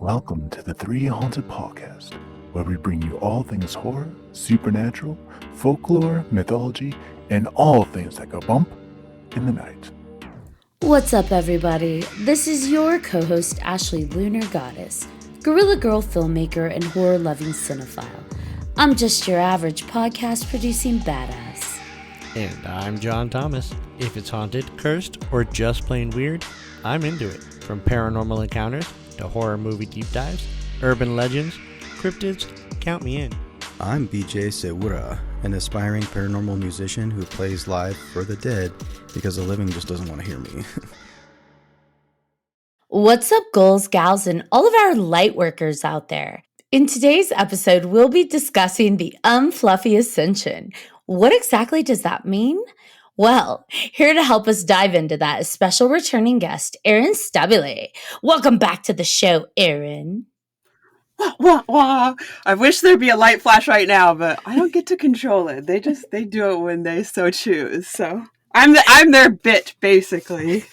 Welcome to the 3Haunted podcast, where we bring you all things horror, supernatural, folklore, mythology, and all things that go bump in the night. What's up, everybody? This is your co-host, Ashley Lunar Goddess, Gorilla Girl filmmaker and horror-loving cinephile. I'm just your average podcast-producing badass. And I'm John Thomas. If it's haunted, cursed, or just plain weird, I'm into it. From paranormal encounters to horror movie deep dives, urban legends, cryptids, count me in. I'm BJ Sewura, an aspiring paranormal musician who plays live for the dead because the living just doesn't want to hear me. What's up, ghouls, gals, and all of our lightworkers out there? In today's episode, we'll be discussing the Unfluffy Ascension. What exactly does that mean? Well, here to help us dive into that is special returning guest, Erin Stabile. Welcome back to the show, Erin. Wah, wah, wah. I wish there'd be a light flash right now, but I don't get to control it. They do it when they so choose. So I'm their bit, basically.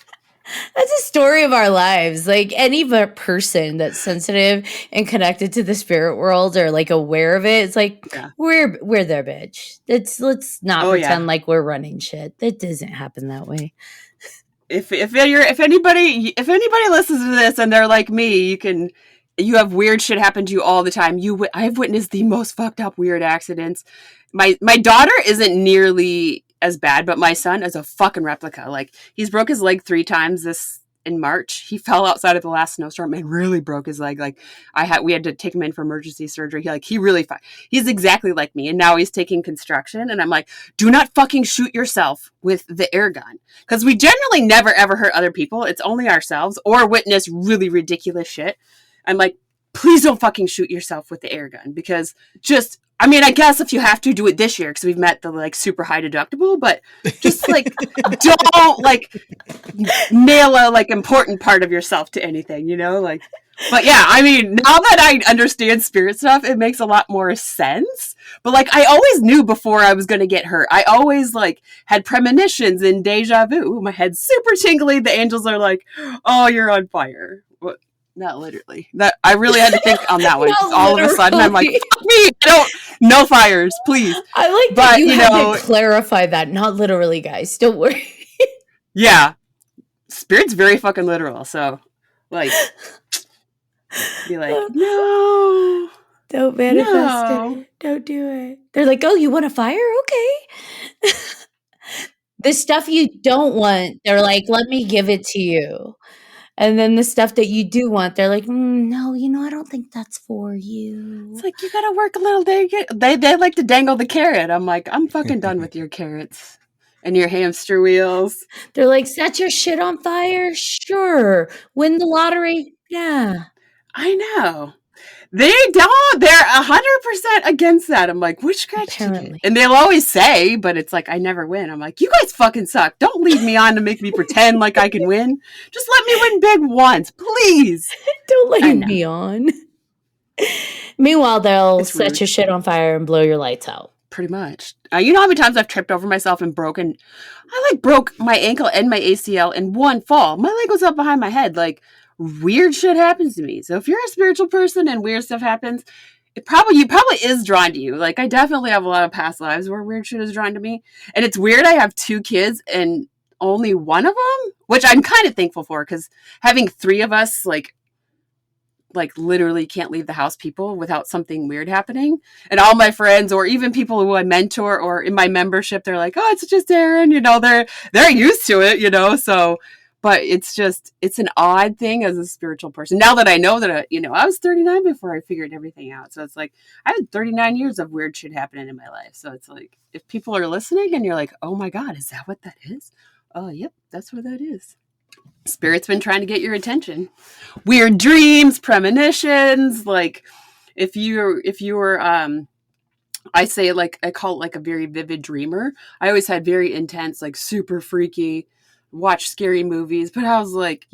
That's a story of our lives. Like any person that's sensitive and connected to the spirit world or like aware of it, it's like we're their bitch. Let's not pretend like we're running shit. That doesn't happen that way. If anybody listens to this and they're like me, you have weird shit happen to you all the time. I've witnessed the most fucked up weird accidents. My daughter isn't nearly as bad, but my son is a fucking replica. Like, he's broke his leg 3 times in March. He fell outside of the last snowstorm and really broke his leg. Like, we had to take him in for emergency surgery. He's exactly like me. And now he's taking construction. And I'm like, do not fucking shoot yourself with the air gun. Because we generally never ever hurt other people. It's only ourselves or witness really ridiculous shit. I'm like, please don't fucking shoot yourself with the air gun, because I guess if you have to, do it this year because we've met the like super high deductible, but just like don't like nail a like important part of yourself to anything, you know? Like, but yeah, I mean, now that I understand spirit stuff, it makes a lot more sense. But like, I always knew before I was going to get hurt. I always like had premonitions and deja vu. Ooh, my head's super tingly. The angels are like, "Oh, you're on fire." Not literally. That I really had to think on that one. All of a sudden, I'm like, fuck me! No fires, please. I like that you had to clarify that. Not literally, guys. Don't worry. Yeah, spirit's very fucking literal. So, like, be like, no, don't manifest it. Don't do it. They're like, oh, you want a fire? Okay. The stuff you don't want, they're like, let me give it to you. And then the stuff that you do want, they're like, no, I don't think that's for you. It's like, you gotta work a little. They like to dangle the carrot. I'm like, I'm fucking done with your carrots and your hamster wheels. They're like, set your shit on fire? Sure. Win the lottery? Yeah. I know. They don't. They're 100% against that. I'm like, witchcraft ticket. And they'll always say, but it's like, I never win. I'm like, you guys fucking suck. Don't lead me on to make me pretend like I can win. Just let me win big once, please. Don't lead me on. Meanwhile, they'll set your shit on fire and blow your lights out. Pretty much. You know how many times I've tripped over myself and broken? I like broke my ankle and my ACL in one fall. My leg was up behind my head. Like, weird shit happens to me. So if you're a spiritual person and weird stuff happens, it probably is drawn to you. Like, I definitely have a lot of past lives where weird shit is drawn to me. And it's weird. I have 2 kids and only one of them, which I'm kind of thankful for, because having 3 of us, like literally can't leave the house people without something weird happening. And all my friends, or even people who I mentor or in my membership, they're like, oh, it's just Erin, they're used to it, so. But it's an odd thing as a spiritual person. Now that I know that, I was 39 before I figured everything out. So it's like, I had 39 years of weird shit happening in my life. So it's like, if people are listening and you're like, oh my God, is that what that is? Oh, yep, that's what that is. Spirit's been trying to get your attention. Weird dreams, premonitions. Like, if you were, I say, like, I call it like a very vivid dreamer. I always had very intense, like super freaky, watch scary movies, but I was like,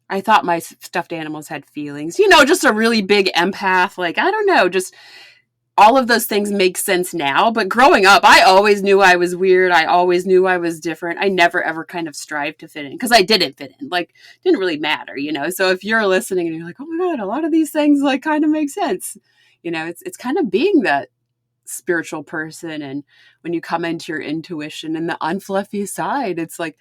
I thought my stuffed animals had feelings, just a really big empath. Like, I don't know, just all of those things make sense now. But growing up, I always knew I was weird. I always knew I was different. I never ever kind of strived to fit in because I didn't fit in. Like, didn't really matter, you know? So if you're listening and you're like, oh my God, a lot of these things like kind of make sense, you know, it's kind of being that spiritual person. And when you come into your intuition and the unfluffy side, it's like,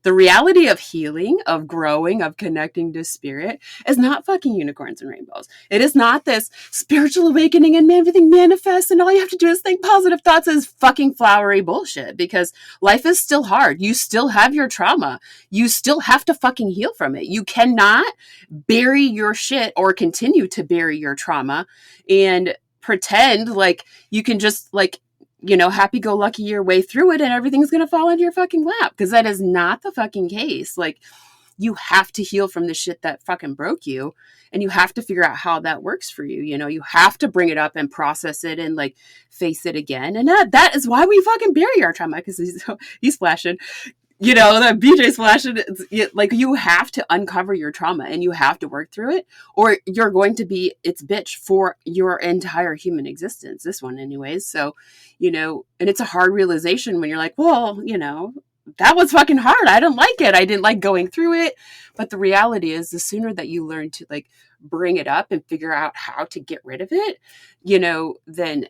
the reality of healing, of growing, of connecting to spirit is not fucking unicorns and rainbows. It is not this spiritual awakening and everything manifests and all you have to do is think positive thoughts is fucking flowery bullshit, because life is still hard. You still have your trauma. You still have to fucking heal from it. You cannot bury your shit or continue to bury your trauma and pretend like you can just like, you know, happy-go-lucky your way through it and everything's going to fall into your fucking lap. Because that is not the fucking case. Like, you have to heal from the shit that fucking broke you. And you have to figure out how that works for you. You know, you have to bring it up and process it and, like, face it again. And that is why we fucking bury our trauma. Because he's flashing. You know, that BJ's flashing. Like, you have to uncover your trauma and you have to work through it, or you're going to be its bitch for your entire human existence. This one anyways. So, you know, and it's a hard realization when you're like, well, you know, that was fucking hard. I didn't like it. I didn't like going through it. But the reality is, the sooner that you learn to like bring it up and figure out how to get rid of it, you know, then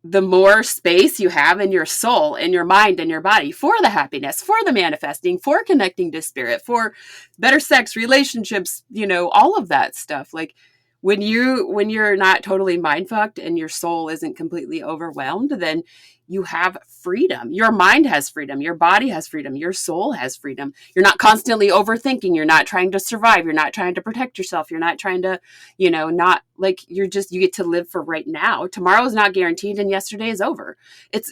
the more space you have in your soul and your mind and your body for the happiness, for the manifesting, for connecting to spirit, for better sex, relationships, you know, all of that stuff. Like, when you're not totally mind fucked and your soul isn't completely overwhelmed, then you have freedom. Your mind has freedom. Your body has freedom. Your soul has freedom. You're not constantly overthinking. You're not trying to survive. You're not trying to protect yourself. You're not trying to, you know, not like you get to live for right now. Tomorrow is not guaranteed and yesterday is over.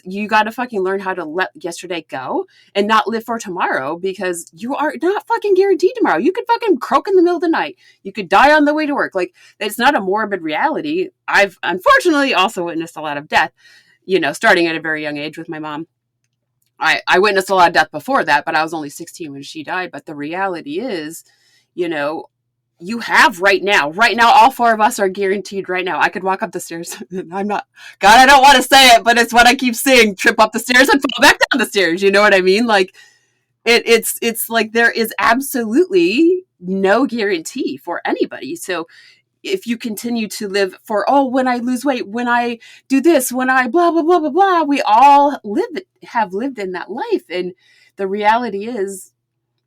You got to fucking learn how to let yesterday go and not live for tomorrow, because you are not fucking guaranteed tomorrow. You could fucking croak in the middle of the night. You could die on the way to work. Like, it's not a morbid reality. I've unfortunately also witnessed a lot of death, you know, starting at a very young age with my mom. I witnessed a lot of death before that, but I was only 16 when she died. But the reality is, you know, you have right now, all four of us are guaranteed right now. I could walk up the stairs. I'm not, God, I don't want to say it, but it's what I keep saying, trip up the stairs and fall back down the stairs. You know what I mean? Like, it's like there is absolutely no guarantee for anybody. So if you continue to live for, oh, when I lose weight, when I do this, when I blah, blah, blah, blah, blah, we all have lived in that life. And the reality is,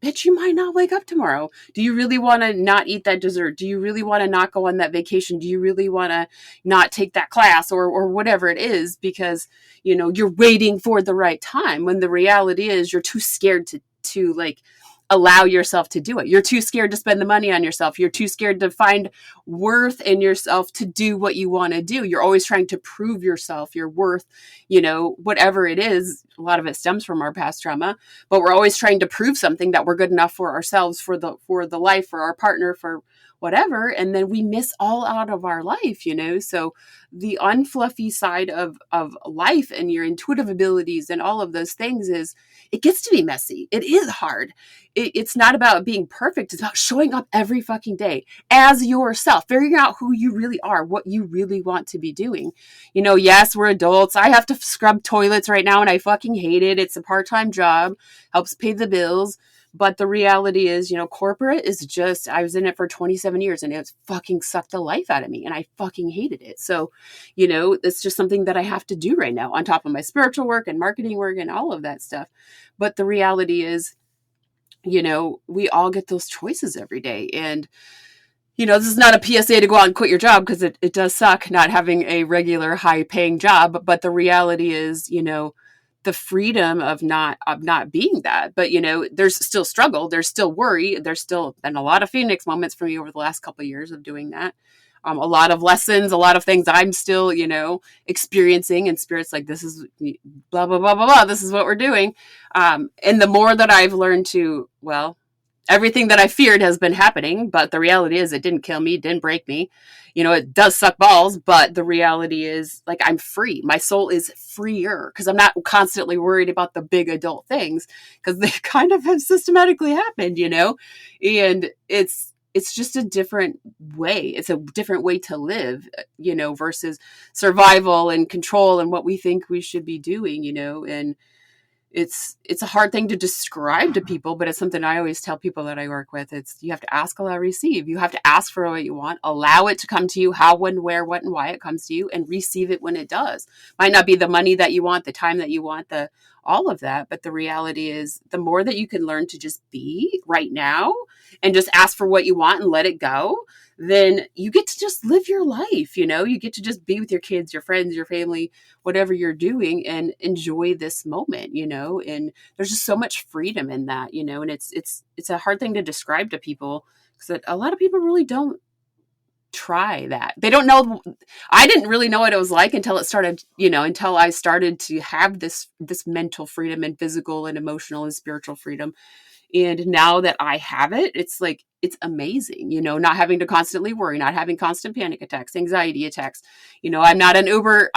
bitch, you might not wake up tomorrow. Do you really want to not eat that dessert? Do you really want to not go on that vacation? Do you really want to not take that class or whatever it is? Because, you know, you're waiting for the right time, when the reality is you're too scared to like allow yourself to do it. You're too scared to spend the money on yourself. You're too scared to find worth in yourself to do what you want to do. You're always trying to prove yourself, your worth, you know, whatever it is. A lot of it stems from our past trauma, but we're always trying to prove something, that we're good enough for ourselves, for the life, for our partner, for whatever. And then we miss all out of our life, you know? So the unfluffy side of life and your intuitive abilities and all of those things is, it gets to be messy. It is hard. It's not about being perfect. It's about showing up every fucking day as yourself, figuring out who you really are, what you really want to be doing. You know, yes, we're adults. I have to scrub toilets right now and I fucking hate it. It's a part-time job, helps pay the bills. But the reality is, you know, corporate is just, I was in it for 27 years and it's fucking sucked the life out of me and I fucking hated it. So, you know, it's just something that I have to do right now on top of my spiritual work and marketing work and all of that stuff. But the reality is, you know, we all get those choices every day. And, you know, this is not a PSA to go out and quit your job, because it does suck not having a regular high paying job. But the reality is, you know, the freedom of not being that. But, you know, there's still struggle. There's still worry. There's still been a lot of Phoenix moments for me over the last couple of years of doing that. A lot of lessons, a lot of things I'm still, you know, experiencing, and spirits like, this is blah, blah, blah, blah, blah. This is what we're doing. And the more that I've learned to, well, everything that I feared has been happening, but the reality is it didn't kill me, didn't break me. You know, it does suck balls, but the reality is, like, I'm free. My soul is freer because I'm not constantly worried about the big adult things, because they kind of have systematically happened, you know, and it's it's just a different way. It's a different way to live, versus survival and control and what we think we should be doing, and it's a hard thing to describe to people, but it's something I always tell people that I work with. It's, you have to ask, allow, receive. You have to ask for what you want, allow it to come to you, how, when, where, what, and why it comes to you, and receive it when it does. Might not be the money that you want, the time that you want, all of that. But the reality is, the more that you can learn to just be right now and just ask for what you want and let it go, then you get to just live your life. You get to just be with your kids, your friends, your family, whatever you're doing, and enjoy this moment, and there's just so much freedom in that, and it's a hard thing to describe to people, because a lot of people really don't try that. They don't know. I didn't really know what it was like until it started, until I started to have this mental freedom and physical and emotional and spiritual freedom. And now that I have it, it's like, it's amazing, not having to constantly worry, not having constant panic attacks, anxiety attacks. I am an Uber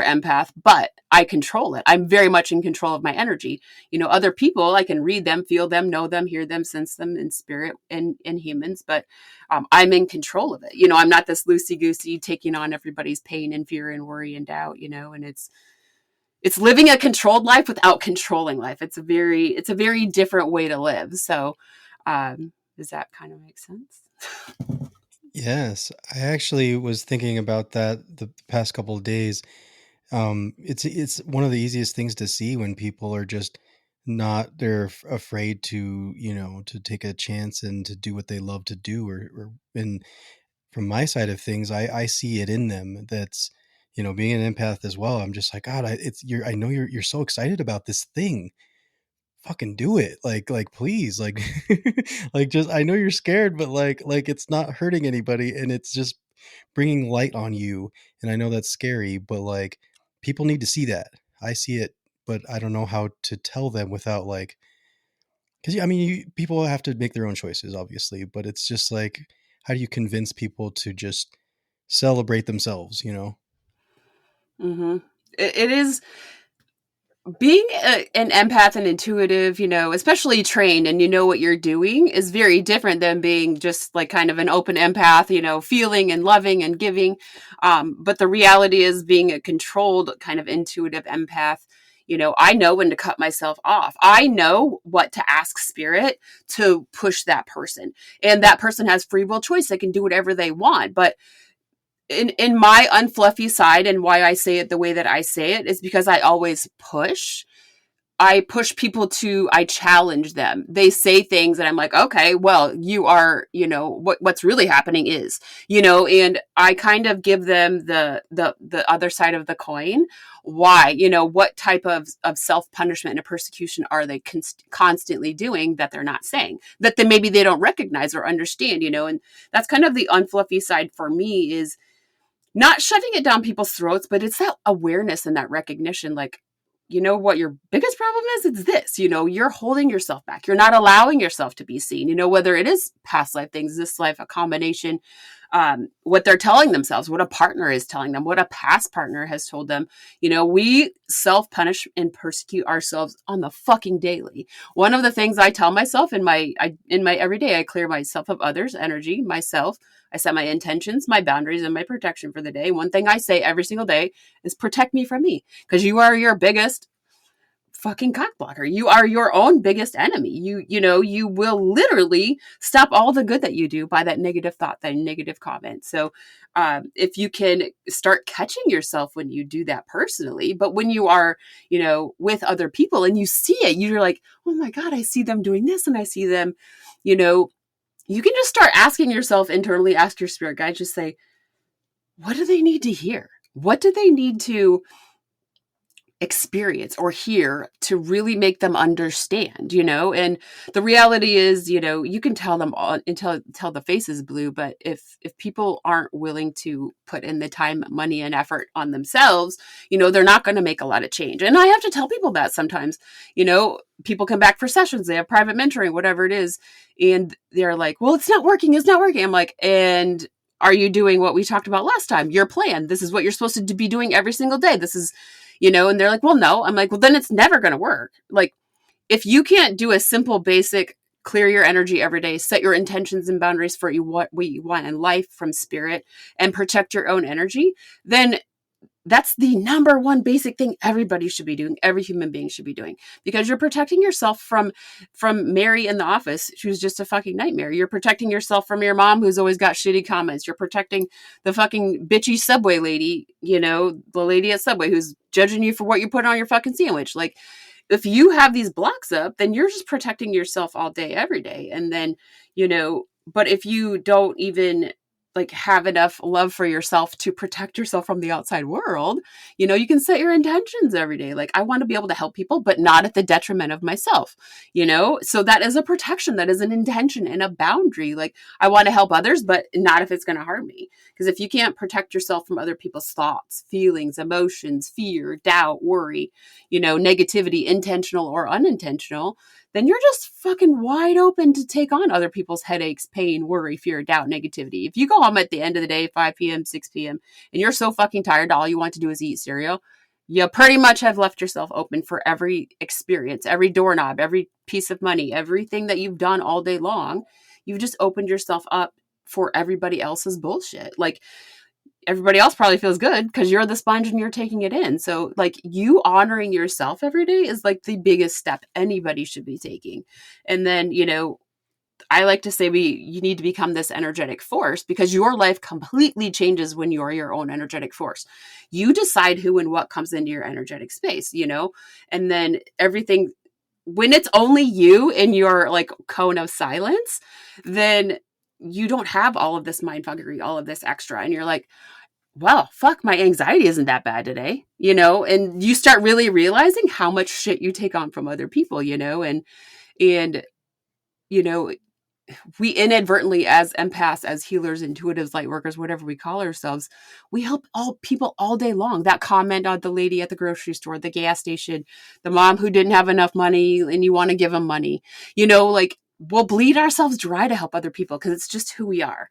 empath, but I control it. I'm very much in control of my energy. Other people, I can read them, feel them, know them, hear them, sense them in spirit and humans, but I'm in control of it. I'm not this loosey-goosey taking on everybody's pain and fear and worry and doubt, and it's living a controlled life without controlling life. It's a very different way to live. So, does that kind of make sense? Yes, I actually was thinking about that the past couple of days. It's one of the easiest things to see when people are just not, they're afraid to, to take a chance and to do what they love to do, and from my side of things, I see it in them. That's, being an empath as well. I'm just like, God, I know you're so excited about this thing. Fucking do it. Like, please, like, like, just, I know you're scared, but like, it's not hurting anybody, and it's just bringing light on you. And I know that's scary, but like, people need to see that. I see it, but I don't know how to tell them without like, because I mean, people have to make their own choices, obviously, but it's just like, how do you convince people to just celebrate themselves? Mm-hmm. It is. Being an empath and intuitive, especially trained and what you're doing, is very different than being just like kind of an open empath, feeling and loving and giving. But the reality is, being a controlled kind of intuitive empath, I know when to cut myself off. I know what to ask spirit to push that person. And that person has free will choice. They can do whatever they want. But in my unfluffy side, and why I say it the way that I say it, is because I always push. I push people I challenge them. They say things and I'm like, okay, well, you are, what's really happening is, and I kind of give them the other side of the coin. Why, what type of self-punishment and persecution are they constantly doing that they're not saying, that maybe they don't recognize or understand, and that's kind of the unfluffy side for me, is not shoving it down people's throats, but it's that awareness and that recognition. Like, what your biggest problem is? It's this, you're holding yourself back. You're not allowing yourself to be seen, whether it is past life things, this life, a combination, what they're telling themselves, what a partner is telling them, what a past partner has told them. We self-punish and persecute ourselves on the fucking daily. One of the things I tell myself in my everyday, I clear myself of others' energy, myself. I set my intentions, my boundaries, and my protection for the day. One thing I say every single day is protect me from me, because you are your biggest fucking cock blocker. You are your own biggest enemy. You will literally stop all the good that you do by that negative thought, that negative comment. So if you can start catching yourself when you do that personally, but when you are, with other people and you see it, you're like, oh my God, I see them doing this, and I see them, you can just start asking yourself internally, ask your spirit guide, just say, what do they need to hear? What do they need to experience or hear to really make them understand, and the reality is, you can tell them all until the face is blue, but if people aren't willing to put in the time, money, and effort on themselves, they're not going to make a lot of change. And I have to tell people that sometimes, people come back for sessions, they have private mentoring, whatever it is, and they're like, well, it's not working. I'm like, and are you doing what we talked about last time? Your plan. This is what you're supposed to be doing every single day. This is, and they're like, well, no. I'm like, well, then it's never going to work. Like, if you can't do a simple, basic clear your energy every day, set your intentions and boundaries for what you want in life from spirit, and protect your own energy, then that's the number one basic thing everybody should be doing. Every human being should be doing, because you're protecting yourself from Mary in the office, who's just a fucking nightmare. You're protecting yourself from your mom, who's always got shitty comments. You're protecting the fucking bitchy Subway lady, the lady at Subway who's judging you for what you put on your fucking sandwich. Like, if you have these blocks up, then you're just protecting yourself all day, every day. And then, but if you don't even like have enough love for yourself to protect yourself from the outside world, you can set your intentions every day. Like, I want to be able to help people, but not at the detriment of myself, so that is a protection. That is an intention and a boundary. Like, I want to help others, but not if it's going to harm me. Because if you can't protect yourself from other people's thoughts, feelings, emotions, fear, doubt, worry, negativity, intentional or unintentional, then you're just fucking wide open to take on other people's headaches, pain, worry, fear, doubt, negativity. If you go home at the end of the day, 5 p.m., 6 p.m., and you're so fucking tired, all you want to do is eat cereal, you pretty much have left yourself open for every experience, every doorknob, every piece of money, everything that you've done all day long. You've just opened yourself up for everybody else's bullshit. Like, everybody else probably feels good because you're the sponge and you're taking it in. So like, you honoring yourself every day is like the biggest step anybody should be taking. And then, I like to say you need to become this energetic force, because your life completely changes when you're your own energetic force. You decide who and what comes into your energetic space, and then everything, when it's only you in your like cone of silence, then you don't have all of this mindfuckery, all of this extra. And you're like, well, fuck, my anxiety isn't that bad today, and you start really realizing how much shit you take on from other people, and we inadvertently, as empaths, as healers, intuitives, light workers, whatever we call ourselves, we help all people all day long. That comment on the lady at the grocery store, the gas station, the mom who didn't have enough money and you want to give them money, like, we'll bleed ourselves dry to help other people because it's just who we are,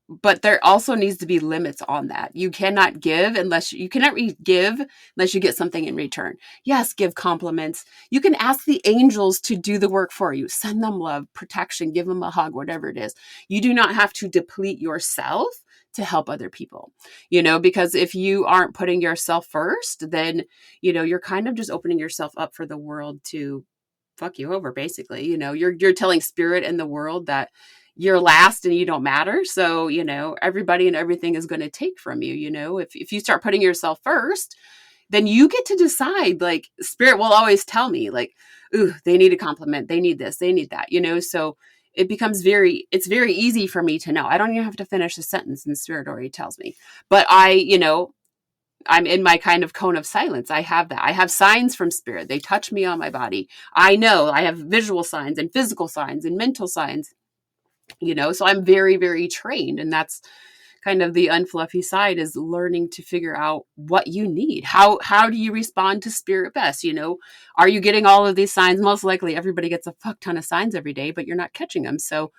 but there also needs to be limits on that. You cannot give unless you get something in return. Yes, give compliments. You can ask the angels to do the work for you. Send them love, protection, give them a hug, whatever it is. You do not have to deplete yourself to help other people, because if you aren't putting yourself first, then, you're kind of just opening yourself up for the world to fuck you over, basically. You're telling spirit and the world that you're last and you don't matter. So, everybody and everything is going to take from you. If you start putting yourself first, then you get to decide. Like, spirit will always tell me, like, ooh, they need a compliment. They need this, they need that, so it becomes it's very easy for me to know. I don't even have to finish a sentence and spirit already tells me, but I'm in my kind of cone of silence. I have that. I have signs from spirit. They touch me on my body. I know I have visual signs and physical signs and mental signs. So I'm very, very trained. And that's kind of the unfluffy side, is learning to figure out what you need. How do you respond to spirit best? Are you getting all of these signs? Most likely everybody gets a fuck ton of signs every day, but you're not catching them. So,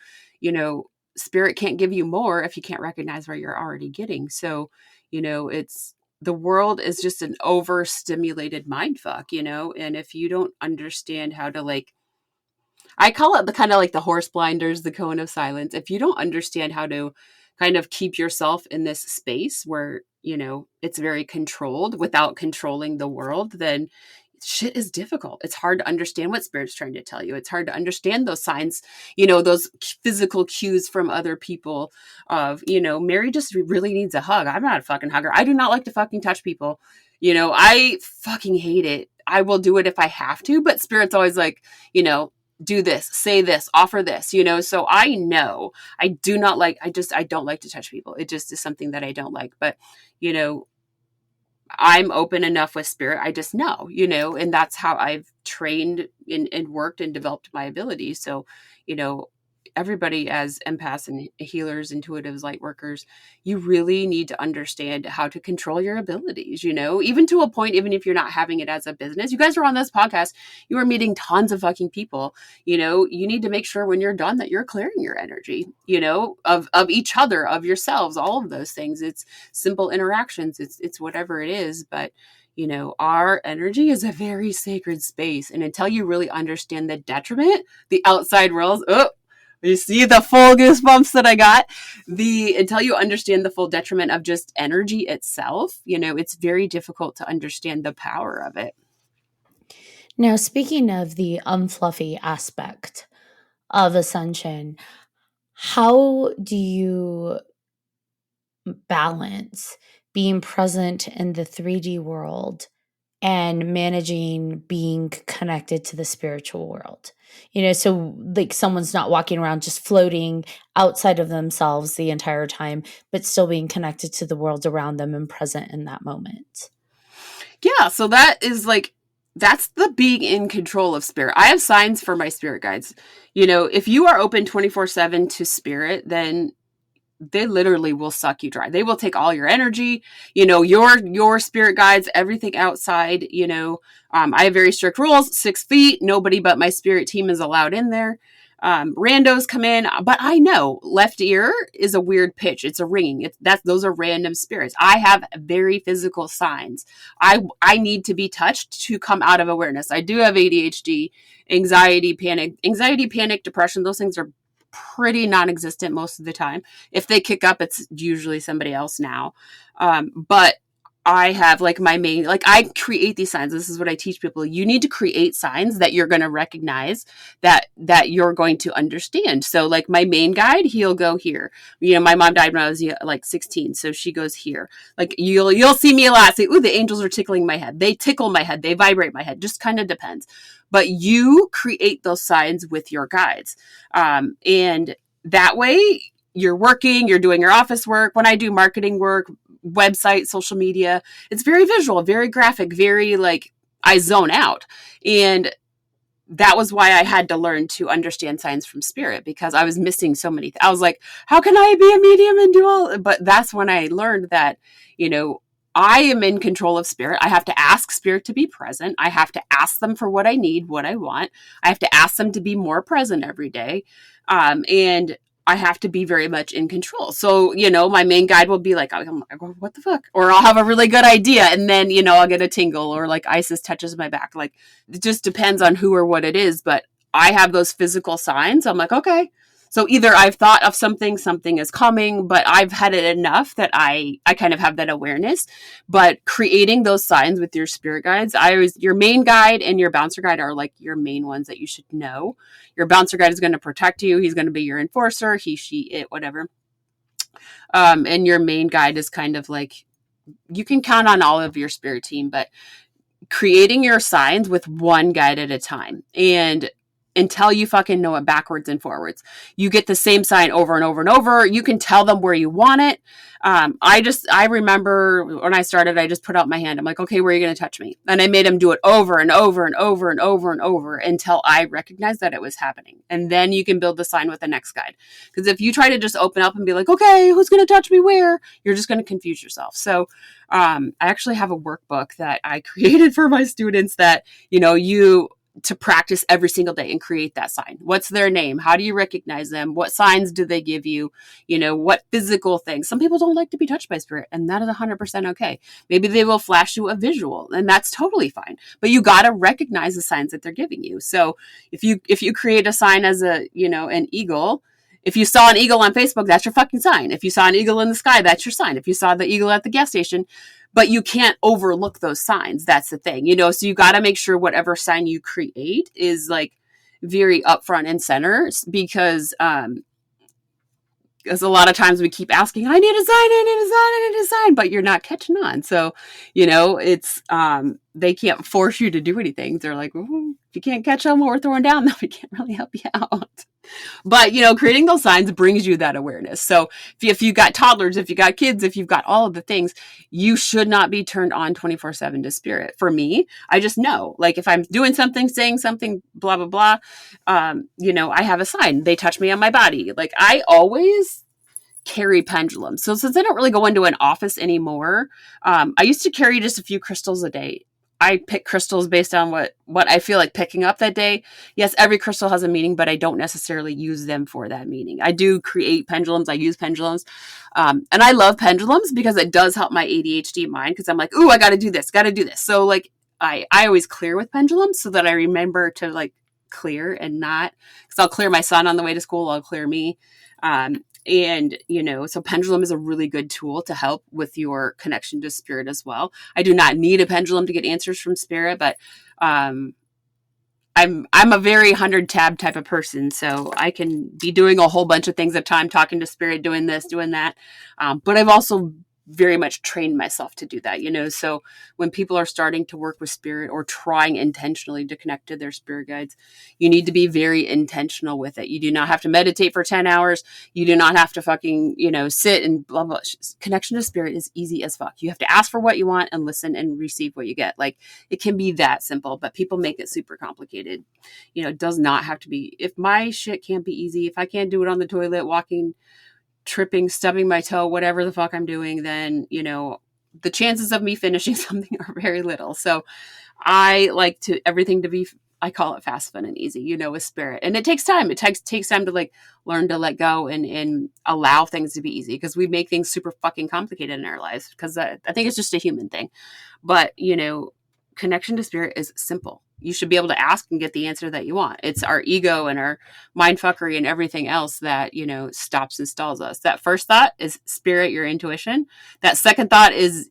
spirit can't give you more if you can't recognize where you're already getting. So, the world is just an overstimulated mind fuck, and if you don't understand how to, like, I call it the kind of like the horse blinders, the cone of silence. If you don't understand how to kind of keep yourself in this space where, it's very controlled without controlling the world, then shit is difficult. It's hard to understand what spirit's trying to tell you. It's hard to understand those signs, those physical cues from other people of, Mary just really needs a hug. I'm not a fucking hugger. I do not like to fucking touch people. I fucking hate it. I will do it if I have to, but spirit's always like, do this, say this, offer this, so I know I don't like to touch people. It just is something that I don't like, but, I'm open enough with spirit. I just know, and that's how I've trained and worked and developed my abilities. So, everybody as empaths and healers, intuitives, light workers, you really need to understand how to control your abilities, even to a point, even if you're not having it as a business. You guys are on this podcast, you are meeting tons of fucking people, you need to make sure when you're done that you're clearing your energy, of each other, of yourselves, all of those things. It's simple interactions. It's whatever it is. But, our energy is a very sacred space. And until you really understand the detriment, the outside world, you see the full goosebumps that I got. Until you understand the full detriment of just energy itself, it's very difficult to understand the power of it. Now, speaking of the unfluffy aspect of ascension, how do you balance being present in the 3D world and managing being connected to the spiritual world? So like someone's not walking around just floating outside of themselves the entire time, but still being connected to the world around them and present in that moment. Yeah, so that's the being in control of spirit. I have signs for my spirit guides. If you are open 24/7 to spirit, then they literally will suck you dry. They will take all your energy, your spirit guides, everything outside. I have very strict rules, 6 feet, nobody but my spirit team is allowed in there. Randos come in, but I know left ear is a weird pitch. It's a ringing. Those are random spirits. I have very physical signs. I need to be touched to come out of awareness. I do have ADHD, anxiety, panic, depression. Those things are pretty non-existent most of the time. If they kick up, it's usually somebody else now. But I have my main, I create these signs. This is what I teach people. You need to create signs that you're going to recognize, that you're going to understand. So my main guide, he'll go here. My mom died when I was 16. So she goes here. You'll see me a lot say, ooh, the angels are tickling my head. They tickle my head. They vibrate my head. Just kind of depends. But you create those signs with your guides. And that way you're working, you're doing your office work. When I do marketing work, website, social media, it's very visual, very graphic, very I zone out. And that was why I had to learn to understand signs from spirit, because I was missing so many. I was like, how can I be a medium and do all? But that's when I learned that, I am in control of spirit. I have to ask spirit to be present. I have to ask them for what I need, what I want. I have to ask them to be more present every day. And I have to be very much in control. So, my main guide will be like, what the fuck? Or I'll have a really good idea. And then, I'll get a tingle, or Isis touches my back. It just depends on who or what it is. But I have those physical signs. I'm like, okay. So either I've thought of something is coming, but I've had it enough that I kind of have that awareness. But creating those signs with your spirit guides, your main guide and your bouncer guide are your main ones that you should know. Your bouncer guide is going to protect you. He's going to be your enforcer, he, she, it, whatever. And your main guide is kind of you can count on all of your spirit team, but creating your signs with one guide at a time. And until you fucking know it backwards and forwards. You get the same sign over and over and over. You can tell them where you want it. I remember when I started, I just put out my hand. I'm like, okay, where are you going to touch me? And I made them do it over and over and over and over and over until I recognized that it was happening. And then you can build the sign with the next guide. Because if you try to just open up and be like, okay, who's going to touch me where? You're just going to confuse yourself. So I actually have a workbook that I created for my students that, to practice every single day and create that sign. What's their name? How do you recognize them? What signs do they give you? What physical things? Some people don't like to be touched by spirit, and that is 100% okay. Maybe they will flash you a visual, and that's totally fine. But you got to recognize the signs that they're giving you. So if you create a sign as an eagle, if you saw an eagle on Facebook, that's your fucking sign. If you saw an eagle in the sky, that's your sign. If you saw the eagle at the gas station, but you can't overlook those signs. That's the thing, so you got to make sure whatever sign you create is very upfront and center, because a lot of times we keep asking, I need a sign, but you're not catching on. So, it's, they can't force you to do anything. They're like, if you can't catch on what we're throwing down, then we can't really help you out. But, creating those signs brings you that awareness. So if you've got toddlers, if you've got kids, if you've got all of the things, you should not be turned on 24/7 to spirit. For me, I just know, if I'm doing something, saying something, blah, blah, blah, I have a sign. They touch me on my body. I always carry pendulums. So since I don't really go into an office anymore, I used to carry just a few crystals a day. I pick crystals based on what I feel like picking up that day. Yes, every crystal has a meaning, but I don't necessarily use them for that meaning. I do create pendulums. I use pendulums. And I love pendulums because it does help my ADHD mind, because I'm like, ooh, I got to do this, got to do this. So like I always clear with pendulums so that I remember to like clear and not, because I'll clear my son on the way to school. I'll clear me. And, so pendulum is a really good tool to help with your connection to spirit as well. I do not need a pendulum to get answers from spirit, but I'm a very 100 tab type of person. So I can be doing a whole bunch of things at a time, talking to spirit, doing this, doing that. But I've also very much trained myself to do that, so when people are starting to work with spirit or trying intentionally to connect to their spirit guides, you need to be very intentional with it. You do not have to meditate for 10 hours. You do not have to fucking, sit and blah, blah. Connection to spirit is easy as fuck. You have to ask for what you want and listen and receive what you get. Like, it can be that simple, but people make it super complicated. It does not have to be. If my shit can't be easy, if I can't do it on the toilet, walking, tripping, stubbing my toe, whatever the fuck I'm doing, then, the chances of me finishing something are very little. So I like to everything to be, I call it fast, fun, and easy, with spirit. And it takes time. It takes time to like learn to let go and allow things to be easy, because we make things super fucking complicated in our lives, because I think it's just a human thing. But, connection to spirit is simple. You should be able to ask and get the answer that you want. It's our ego and our mindfuckery and everything else that, stops and stalls us. That first thought is spirit, your intuition. That second thought is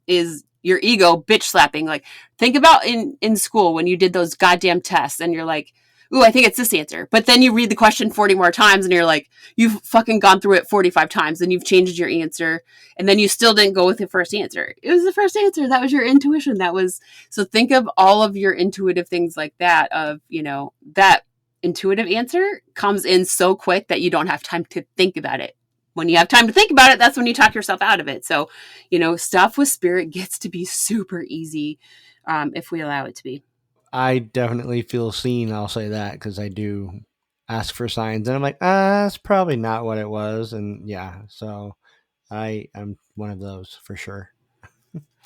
your ego bitch slapping. Like, think about in school when you did those goddamn tests and you're like, ooh, I think it's this answer. But then you read the question 40 more times and you're like, you've fucking gone through it 45 times and you've changed your answer. And then you still didn't go with the first answer. It was the first answer. That was your intuition. So think of all of your intuitive things like that, of, that intuitive answer comes in so quick that you don't have time to think about it. When you have time to think about it, that's when you talk yourself out of it. So, stuff with spirit gets to be super easy if we allow it to be. I definitely feel seen, I'll say that, because I do ask for signs and I'm like, that's probably not what it was. And yeah, so I am one of those for sure.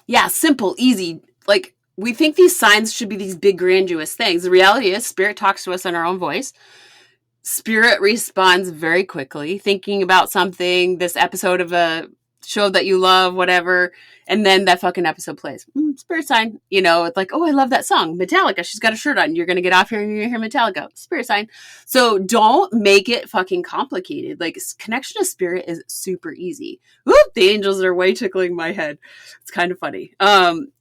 Yeah, simple, easy. Like, we think these signs should be these big grandiose things. The reality is spirit talks to us in our own voice. Spirit responds very quickly, thinking about something, this episode of a show that you love, whatever, and then that fucking episode plays. Spirit sign. It's like, oh, I love that song. Metallica. She's got a shirt on. You're going to get off here and you're going to hear Metallica. Spirit sign. So don't make it fucking complicated. Like, connection to spirit is super easy. Whoop, the angels are way tickling my head. It's kind of funny.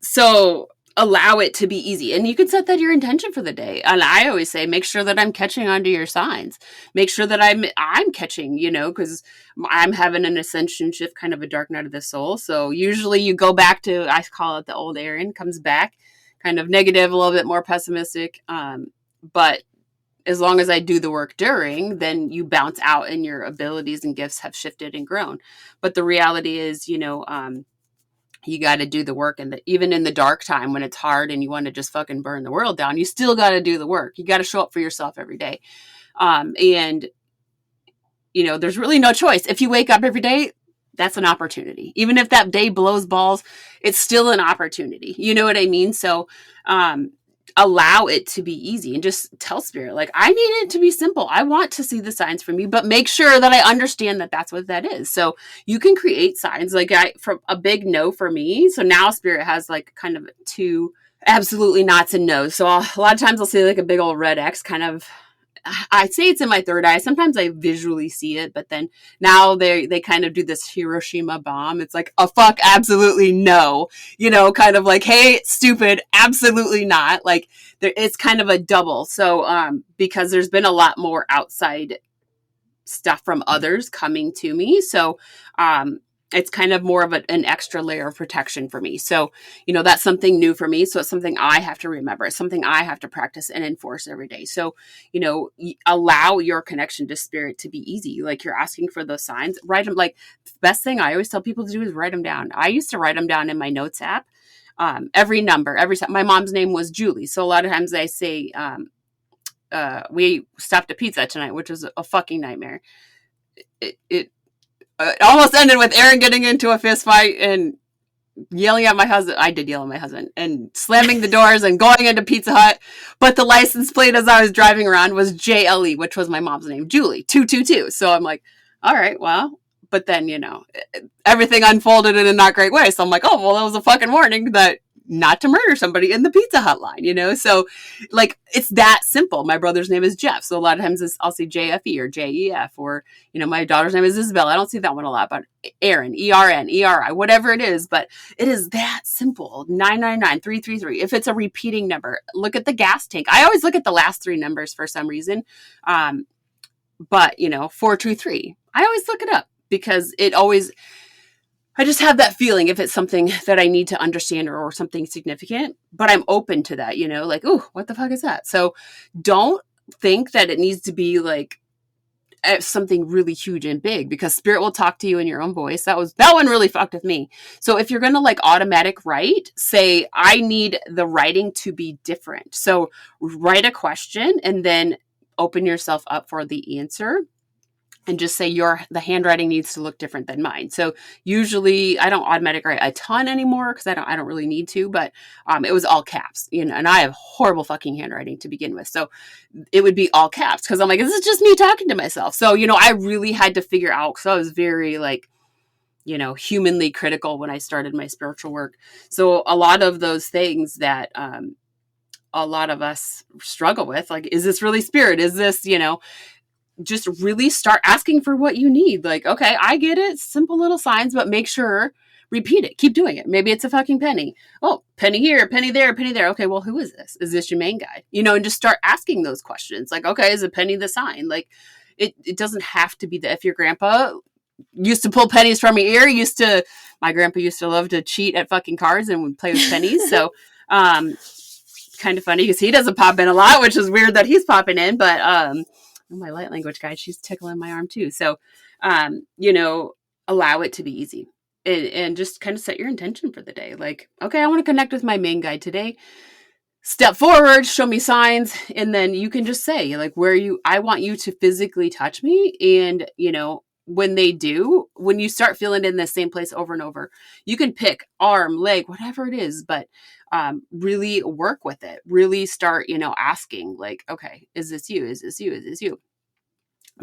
So allow it to be easy. And you can set that your intention for the day. And I always say, make sure that I'm catching onto your signs. Make sure that I'm catching, because I'm having an ascension shift, kind of a dark night of the soul. So usually you go back to, I call it the old Erin, comes back kind of negative, a little bit more pessimistic. But as long as I do the work during, then you bounce out and your abilities and gifts have shifted and grown. But the reality is, you got to do the work. And even in the dark time when it's hard and you want to just fucking burn the world down, you still got to do the work. You got to show up for yourself every day. And, there's really no choice. If you wake up every day, that's an opportunity. Even if that day blows balls, it's still an opportunity. You know what I mean? So, allow it to be easy and just tell spirit, like, I need it to be simple. I want to see the signs from you, but make sure that I understand that that's what that is. So you can create signs like from a big no for me. So now spirit has like kind of two absolutely nots and no's. So a lot of times I'll say like a big old red X kind of, I'd say it's in my third eye. Sometimes I visually see it, but then now they kind of do this Hiroshima bomb. It's like a fuck, absolutely no, kind of like, hey, stupid, absolutely not. Like it's kind of a double. So, because there's been a lot more outside stuff from others coming to me. So, it's kind of more of an extra layer of protection for me. So, that's something new for me. So it's something I have to remember. It's something I have to practice and enforce every day. So, allow your connection to spirit to be easy. Like, you're asking for those signs, write them. Like, the best thing I always tell people to do is write them down. I used to write them down in my notes app. Every number, every time. My mom's name was Julie. So a lot of times I say, we stopped at pizza tonight, which was a fucking nightmare. It almost ended with Erin getting into a fist fight and yelling at my husband. I did yell at my husband and slamming the doors and going into Pizza Hut. But the license plate as I was driving around was JLE, which was my mom's name, Julie, 222. So I'm like, all right, well, but then, everything unfolded in a not great way. So I'm like, oh, well, that was a fucking warning that not to murder somebody in the Pizza Hut line, So like, it's that simple. My brother's name is Jeff. So a lot of times I'll see JFE or JEF or, my daughter's name is Isabel. I don't see that one a lot, but Erin, ERN, ERI, whatever it is. But it is that simple. 999-333. If it's a repeating number, look at the gas tank. I always look at the last three numbers for some reason. But 423. I always look it up because I just have that feeling if it's something that I need to understand or something significant, but I'm open to that, like, oh, what the fuck is that? So don't think that it needs to be like something really huge and big, because spirit will talk to you in your own voice. That one really fucked with me. So if you're going to like automatic write, say, I need the writing to be different. So write a question and then open yourself up for the answer. And just say the handwriting needs to look different than mine. So usually I don't automatic write a ton anymore because I don't really need to, but it was all caps, and I have horrible fucking handwriting to begin with. So it would be all caps because I'm like, this is just me talking to myself. So, I really had to figure out, because I was very like, humanly critical when I started my spiritual work. So a lot of those things that a lot of us struggle with, like, is this really spirit? Is this, just really start asking for what you need. Like, okay, I get it. Simple little signs, but make sure, repeat it. Keep doing it. Maybe it's a fucking penny. Oh, penny here, penny there, penny there. Okay, well, who is this? Is this your main guide? And just start asking those questions. Like, okay, is a penny the sign? Like, it doesn't have to be that. If your grandpa used to pull pennies from your ear, my grandpa used to love to cheat at fucking cards and would play with pennies. So, kind of funny because he doesn't pop in a lot, which is weird that he's popping in, but, my light language guide, she's tickling my arm too. So, allow it to be easy and just kind of set your intention for the day. Like, okay, I want to connect with my main guide today. Step forward, show me signs. And then you can just say like I want you to physically touch me. And, when they do, when you start feeling in the same place over and over, you can pick arm, leg, whatever it is, but really work with it. Really start, asking like, okay, is this you? Is this you? Is this you?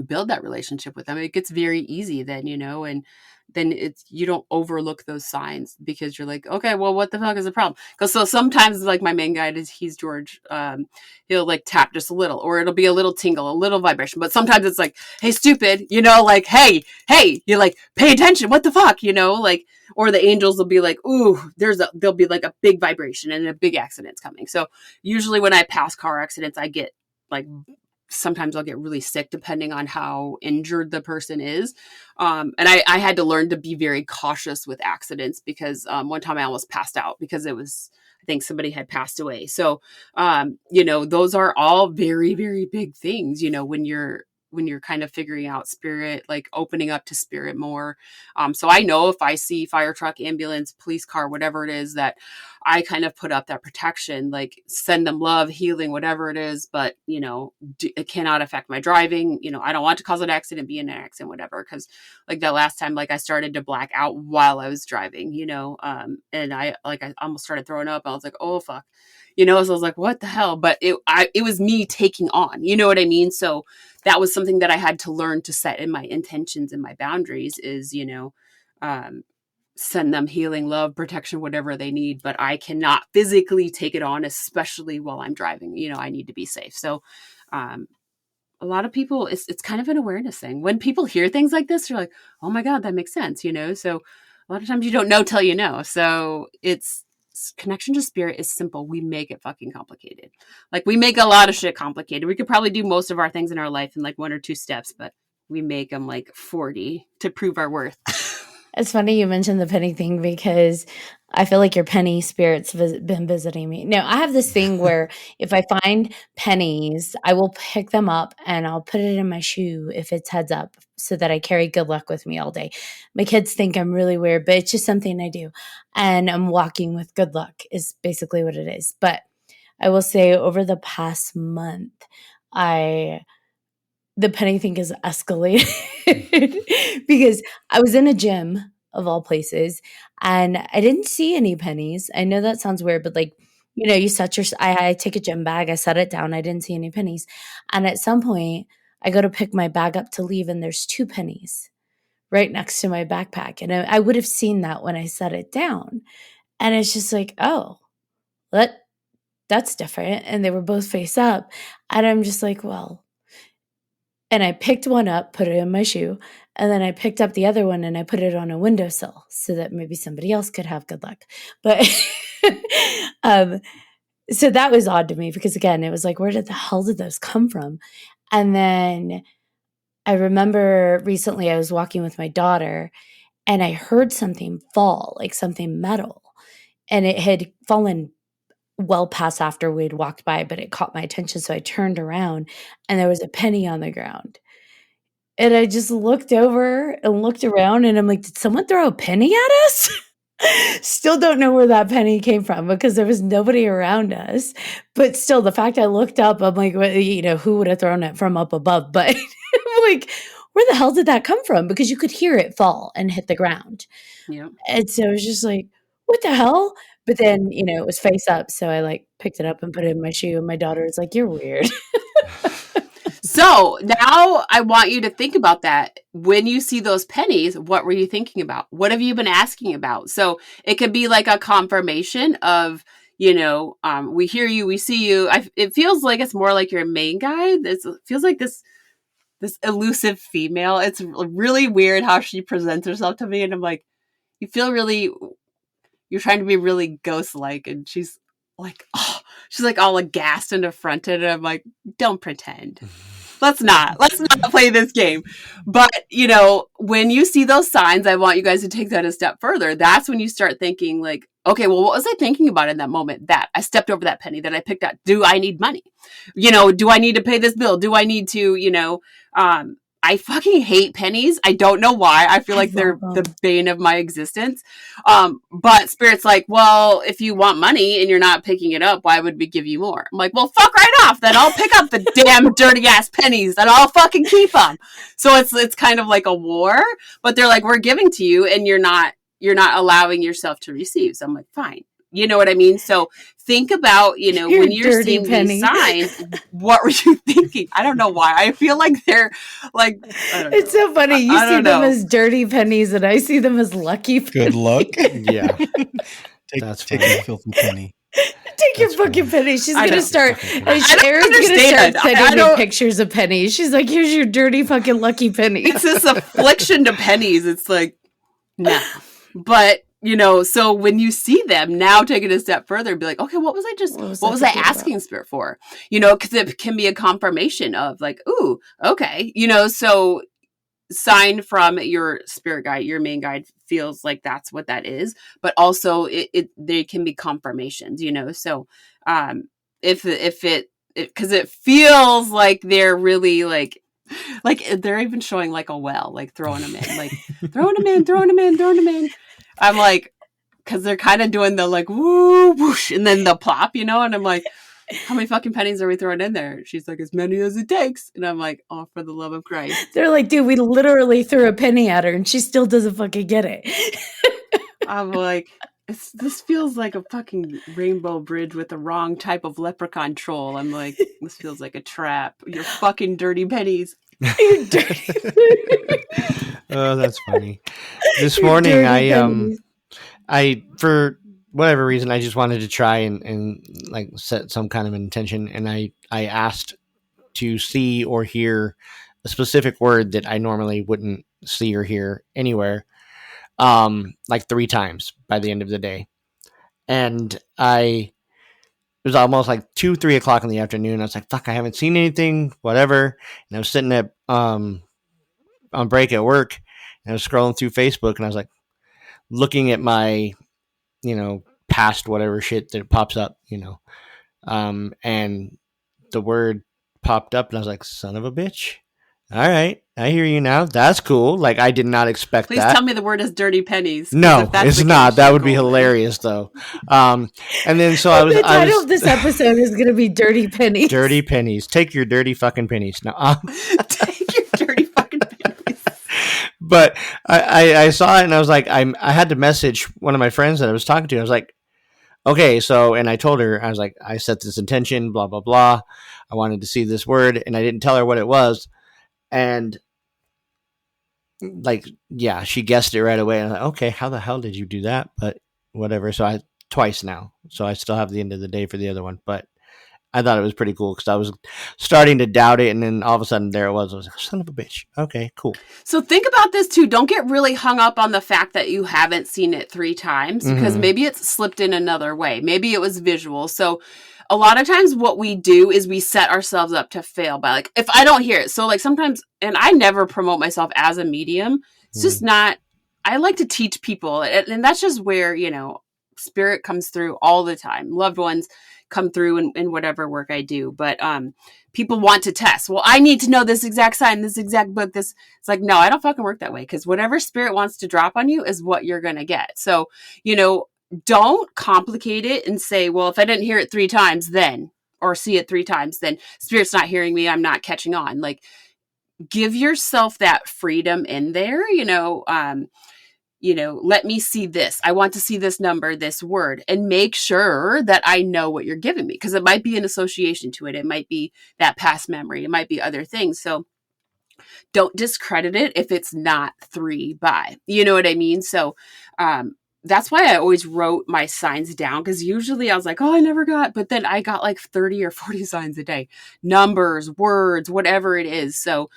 Build that relationship with them. It gets very easy then, and then you don't overlook those signs because you're like, okay, well, what the fuck is the problem? Because so sometimes like my main guide he's George. He'll like tap just a little, or it'll be a little tingle, a little vibration. But sometimes it's like, hey, stupid, like, hey, you're like, pay attention. What the fuck, like, or the angels will be like, ooh, there'll be like a big vibration and a big accident's coming. So usually when I pass car accidents, I get like, sometimes I'll get really sick depending on how injured the person is. And I had to learn to be very cautious with accidents because one time I almost passed out because I think somebody had passed away. So, those are all very, very big things, when you're kind of figuring out spirit, like opening up to spirit more. So I know if I see fire truck, ambulance, police car, whatever it is, that I kind of put up that protection, like send them love, healing, whatever it is. But, it cannot affect my driving. I don't want to cause an accident, be in an accident, whatever. Cause like that last time, like I started to black out while I was driving, and I almost started throwing up. I was like, oh, fuck. So I was like, what the hell? But it was me taking on, you know what I mean? So that was something that I had to learn to set in my intentions and my boundaries is, send them healing, love, protection, whatever they need. But I cannot physically take it on, especially while I'm driving. I need to be safe. So a lot of people, it's kind of an awareness thing. When people hear things like this, they're like, oh my God, that makes sense, So a lot of times you don't know till you know. So connection to spirit is simple. We make it fucking complicated. Like we make a lot of shit complicated. We could probably do most of our things in our life in like 1 or 2 steps, but we make them like 40 to prove our worth. It's funny you mentioned the penny thing because I feel like your penny spirit's been visiting me. No, I have this thing where if I find pennies, I will pick them up and I'll put it in my shoe if it's heads up so that I carry good luck with me all day. My kids think I'm really weird, but it's just something I do. And I'm walking with good luck is basically what it is. But I will say over the past month, the penny thing has escalated because I was in a gym of all places, and I didn't see any pennies. I know that sounds weird, but like, you set I take a gym bag, I set it down, I didn't see any pennies. And at some point, I go to pick my bag up to leave, and there's 2 pennies right next to my backpack. And I would have seen that when I set it down. And it's just like, oh, that's different. And they were both face up. And I'm just like, well, and I picked one up, put it in my shoe, and then I picked up the other one and I put it on a windowsill so that maybe somebody else could have good luck. But so that was odd to me because, again, it was like, where the hell did those come from? And then I remember recently I was walking with my daughter and I heard something fall, like something metal, and it had fallen well past after we'd walked by, but it caught my attention. So I turned around and there was a penny on the ground. And I just looked over and looked around and I'm like, did someone throw a penny at us? Still don't know where that penny came from because there was nobody around us. But still, the fact I looked up, I'm like, well, who would have thrown it from up above? But I'm like, where the hell did that come from? Because you could hear it fall and hit the ground. Yeah. And so it was just like, what the hell? But then, it was face up. So I like picked it up and put it in my shoe. And my daughter was like, you're weird. So now I want you to think about that. When you see those pennies, what were you thinking about? What have you been asking about? So it could be like a confirmation of, we hear you, we see you. It feels like it's more like your main guide. It feels like this elusive female. It's really weird how she presents herself to me. And I'm like, you're trying to be really ghost-like. And she's like, she's like all aghast and affronted. And I'm like, don't pretend. Let's not play this game. But, when you see those signs, I want you guys to take that a step further. That's when you start thinking like, okay, well, what was I thinking about in that moment that I stepped over that penny that I picked up? Do I need money? Do I need to pay this bill? Do I need to, I fucking hate pennies. I don't know why. I feel like they're the bane of my existence. But Spirit's like, well, if you want money and you're not picking it up, why would we give you more? I'm like, well, fuck right off. Then I'll pick up the damn dirty ass pennies and I'll fucking keep them. So it's kind of like a war, but they're like, we're giving to you and you're not allowing yourself to receive. So I'm like, fine. You know what I mean? So think about, when you're seeing these signs, what were you thinking? I don't know why. I feel like they're like, it's so funny. You see them as dirty pennies and I see them as lucky pennies. Good luck. Yeah. Take your filthy penny. Take your fucking penny. She's going to start. Erin's going to start sending me pictures of pennies. She's like, here's your dirty fucking lucky penny. It's this affliction to pennies. It's like, no. But, so when you see them, now take it a step further and be like, okay, what was I asking Spirit for? Because it can be a confirmation of like, ooh, okay. So sign from your spirit guide, your main guide feels like that's what that is. But also they can be confirmations, So if it because it feels like they're really like they're even showing like a well, like throwing them in, like throwing them in. I'm like, because they're kind of doing the like woo whoosh and then the plop, and I'm like, how many fucking pennies are we throwing in there? She's like, as many as it takes. And I'm like, oh, for the love of Christ. They're like, dude, we literally threw a penny at her and she still doesn't fucking get it. I'm like, this feels like a fucking rainbow bridge with the wrong type of troll. I'm like, this feels like a trap. You're fucking dirty pennies. You dirty. Oh, that's funny. This morning, I for whatever reason, I just wanted to try and like set some kind of intention, and I asked to see or hear a specific word that I normally wouldn't see or hear anywhere, like 3 times by the end of the day, and it was almost like 2-3 o'clock in the afternoon. I was like, fuck, I haven't seen anything, whatever. And I was sitting at on break at work, and I was scrolling through Facebook, and I was like looking at my, past whatever shit that pops up, and the word popped up, and I was like, son of a bitch. All right, I hear you now. That's cool. Like, I did not expect Please that. tell me the word is dirty pennies. No, it's not. That would be hilarious, though. And then so the title of this episode is going to be Dirty Pennies. Dirty pennies. Take your dirty fucking pennies. No, take your dirty fucking pennies. But I saw it and I was like, I had to message one of my friends that I was talking to. I was like, okay, so, and I told her, I was like, I set this intention, blah, blah, blah. I wanted to see this word and I didn't tell her what it was. And like, yeah, she guessed it right away. And I'm like, okay, how the hell did you do that? But whatever. So I twice now. So I still have the end of the day for the other one. But I thought it was pretty cool because I was starting to doubt it. And then all of a sudden there it was. I was like, son of a bitch. Okay, cool. So think about this too. Don't get really hung up on the fact that you haven't seen it 3 times because maybe it's slipped in another way. Maybe it was visual. So a lot of times what we do is we set ourselves up to fail by like, if I don't hear it. So like sometimes, and I never promote myself as a medium. It's just not, I like to teach people. And that's just where, spirit comes through all the time. Loved ones come through in whatever work I do. But people want to test. Well, I need to know this exact sign, this exact book. It's like, no, I don't fucking work that way because whatever spirit wants to drop on you is what you're going to get. So, don't complicate it and say, well, if I didn't hear it 3 times, then, or see it 3 times, then spirit's not hearing me. I'm not catching on. Like, give yourself that freedom in there, let me see this. I want to see this number, this word, and make sure that I know what you're giving me because it might be an association to it. It might be that past memory. It might be other things. So don't discredit it if it's not 3 by. You know what I mean? So that's why I always wrote my signs down because usually I was like, oh, I never got, but then I got like 30 or 40 signs a day, numbers, words, whatever it is. So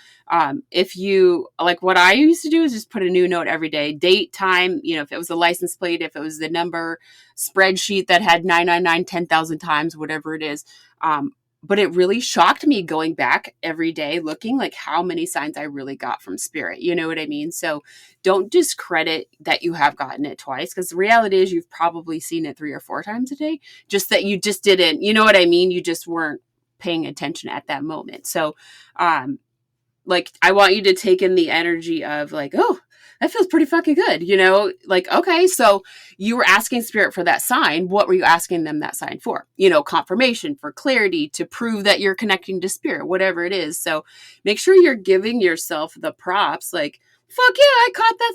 if you like what I used to do is just put a new note every day, date, time, if it was a license plate, if it was the number spreadsheet that had 999, 10,000 times, whatever it is. But it really shocked me going back every day, looking like how many signs I really got from spirit. You know what I mean? So don't discredit that you have gotten it twice because the reality is you've probably seen it 3 or 4 times a day, just that you just didn't, you know what I mean? You just weren't paying attention at that moment. So, like, I want you to take in the energy of like, oh, that feels pretty fucking good. Like, okay, so you were asking spirit for that sign. What were you asking them that sign for? Confirmation, for clarity, to prove that you're connecting to spirit, whatever it is. So make sure you're giving yourself the props. Like, fuck yeah, I caught that.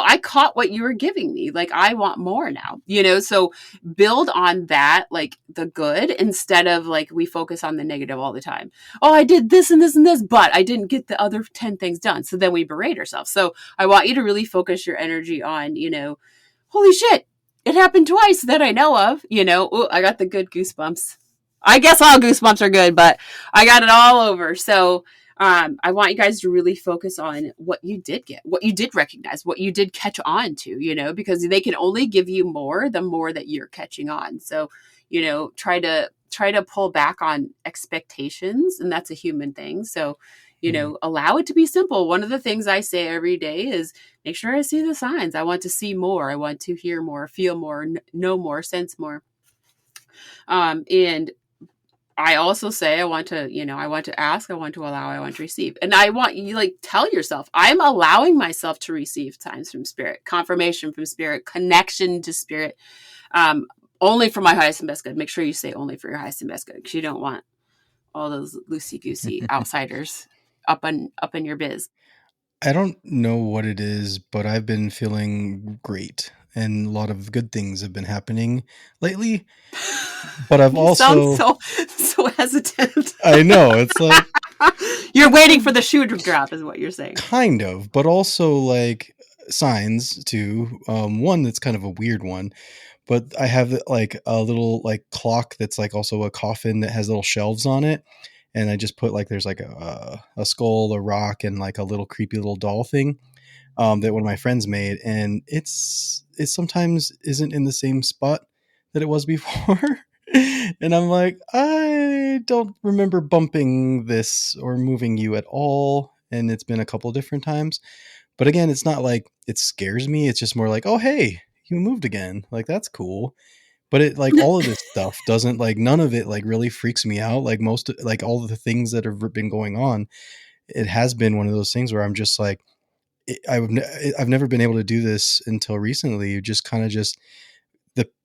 I caught what you were giving me. Like, I want more now, so build on that, like the good, instead of like, we focus on the negative all the time. Oh, I did this and this and this, but I didn't get the other 10 things done. So then we berate ourselves. So I want you to really focus your energy on, holy shit, it happened twice that I know of, ooh, I got the good goosebumps. I guess all goosebumps are good, but I got it all over. So I want you guys to really focus on what you did get, what you did recognize, what you did catch on to, because they can only give you more the more that you're catching on. So, try to pull back on expectations, and that's a human thing. So, allow it to be simple. One of the things I say every day is make sure I see the signs. I want to see more. I want to hear more, feel more, know more, sense more. And I also say, I want to ask, I want to allow, I want to receive. And I want you tell yourself, I'm allowing myself to receive signs from spirit, confirmation from spirit, connection to spirit, only for my highest and best good. Make sure you say only for your highest and best good, because you don't want all those loosey-goosey outsiders up in your biz. I don't know what it is, but I've been feeling great. And a lot of good things have been happening lately. But I've also sound so hesitant. I know, it's like you're waiting for the shoe to drop, is what you're saying. Kind of, but also like signs too. One that's kind of a weird one, but I have like a little like clock that's like also a coffin that has little shelves on it, and I just put like there's like a skull, a rock, and like a little creepy little doll thing. That one of my friends made, and it sometimes isn't in the same spot that it was before. And I'm like, I don't remember bumping this or moving you at all. And it's been a couple different times. But again, it's not like it scares me. It's just more like, oh, hey, you moved again. Like, that's cool. But it like all of this stuff doesn't like none of it like really freaks me out. Like like all of the things that have been going on, it has been one of those things where I'm just like, I've never been able to do this until recently. You just kind of just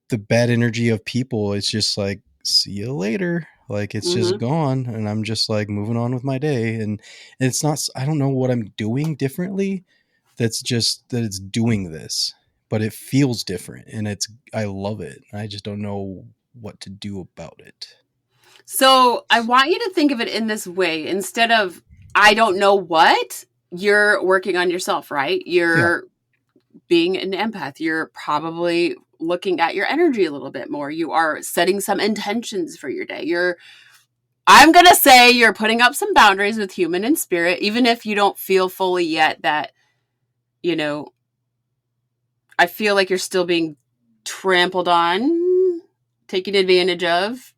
the bad energy of people. It's just like, see you later. Like it's just gone, and I'm just like moving on with my day. And it's not. I don't know what I'm doing differently, that's just that it's doing this, but it feels different, and I love it. I just don't know what to do about it. So I want you to think of it in this way. Instead of, I don't know what, you're working on yourself, right? You're being an empath. You're probably looking at your energy a little bit more. You are setting some intentions for your day. I'm going to say you're putting up some boundaries with human and spirit, even if you don't feel fully yet that, I feel like you're still being trampled on, taken advantage of,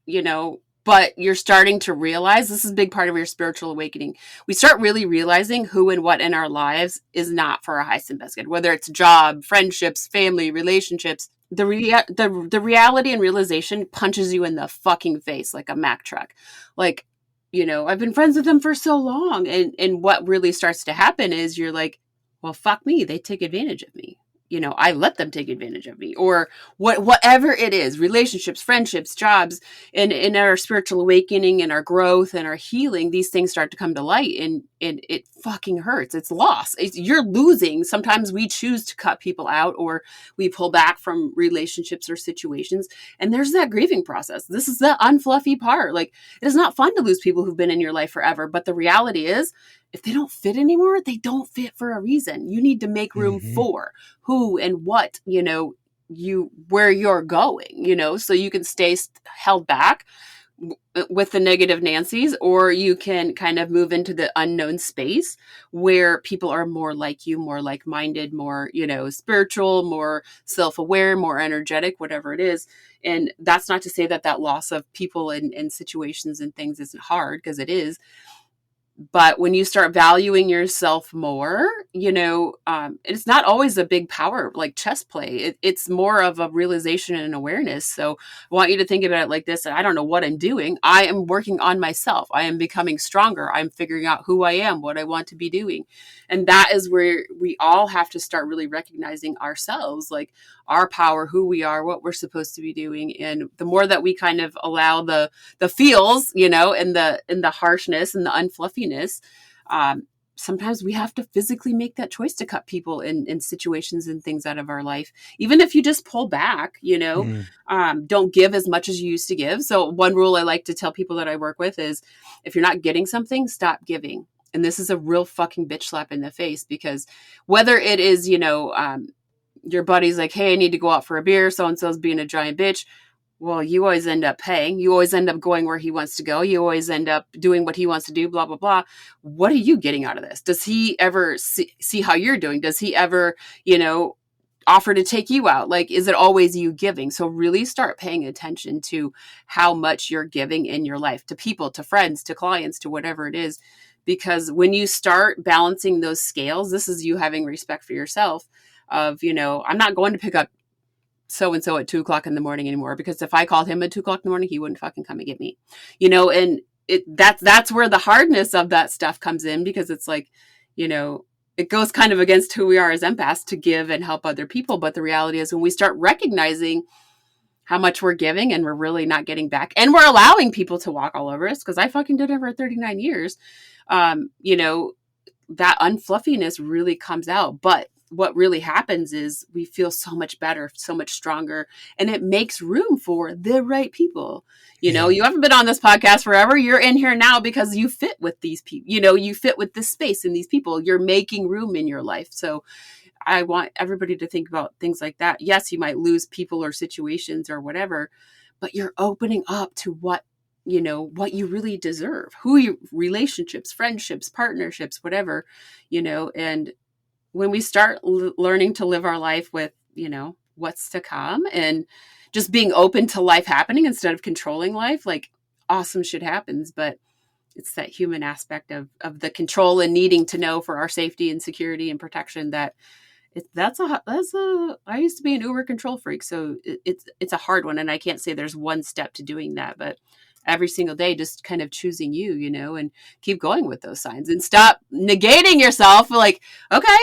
but you're starting to realize this is a big part of your spiritual awakening. We start really realizing who and what in our lives is not for our highest and best good, whether it's job, friendships, family, relationships. The reality and realization punches you in the fucking face like a Mack truck. Like, I've been friends with them for so long. And what really starts to happen is you're like, well, fuck me. They take advantage of me. I let them take advantage of me, or whatever it is, relationships, friendships, jobs, and in our spiritual awakening and our growth and our healing, these things start to come to light, and it fucking hurts. It's loss. You're losing. Sometimes we choose to cut people out, or we pull back from relationships or situations. And there's that grieving process. This is the unfluffy part. Like, it is not fun to lose people who've been in your life forever. But the reality is, if they don't fit anymore, they don't fit for a reason. You need to make room for who and what, where you're going, so you can stay held back with the negative Nancys, or you can kind of move into the unknown space where people are more like you, more like-minded, more, spiritual, more self-aware, more energetic, whatever it is. And that's not to say that loss of people and situations and things isn't hard, because it is. But when you start valuing yourself more, it's not always a big power, like chess play. It's more of a realization and awareness. So I want you to think about it like this. I don't know what I'm doing. I am working on myself. I am becoming stronger. I'm figuring out who I am, what I want to be doing. And that is where we all have to start really recognizing ourselves, like our power, who we are, what we're supposed to be doing. And the more that we kind of allow the feels, and the harshness and the unfluffiness, sometimes we have to physically make that choice to cut people in situations and things out of our life. Even if you just pull back, don't give as much as you used to give. So one rule I like to tell people that I work with is, if you're not getting something, stop giving. And this is a real fucking bitch slap in the face, because whether it is, your buddy's like, hey, I need to go out for a beer, so-and-so's being a giant bitch. Well, you always end up paying. You always end up going where he wants to go. You always end up doing what he wants to do, blah, blah, blah. What are you getting out of this? Does he ever see how you're doing? Does he ever, offer to take you out? Like, is it always you giving? So really start paying attention to how much you're giving in your life, to people, to friends, to clients, to whatever it is. Because when you start balancing those scales, this is you having respect for yourself of, I'm not going to pick up so-and-so at 2:00 in the morning anymore, because if I called him at 2:00 in the morning, he wouldn't fucking come and get me, and that's where the hardness of that stuff comes in, because it's like, it goes kind of against who we are as empaths to give and help other people. But the reality is, when we start recognizing how much we're giving and we're really not getting back, and we're allowing people to walk all over us, because I fucking did it for 39 years, that unfluffiness really comes out. But what really happens is we feel so much better, so much stronger, and it makes room for the right people. You haven't been on this podcast forever. You're in here now because you fit with these people. You fit with this space and these people. You're making room in your life. So I want everybody to think about things like that. Yes, you might lose people or situations or whatever, but you're opening up to what you really deserve, relationships, friendships, partnerships, whatever, and when we start learning to live our life with, what's to come, and just being open to life happening instead of controlling life, like, awesome shit happens. But it's that human aspect of the control and needing to know for our safety and security and protection that I used to be an uber control freak. So it's a hard one. And I can't say there's one step to doing that, but every single day, just kind of choosing you, and keep going with those signs and stop negating yourself. Like, okay,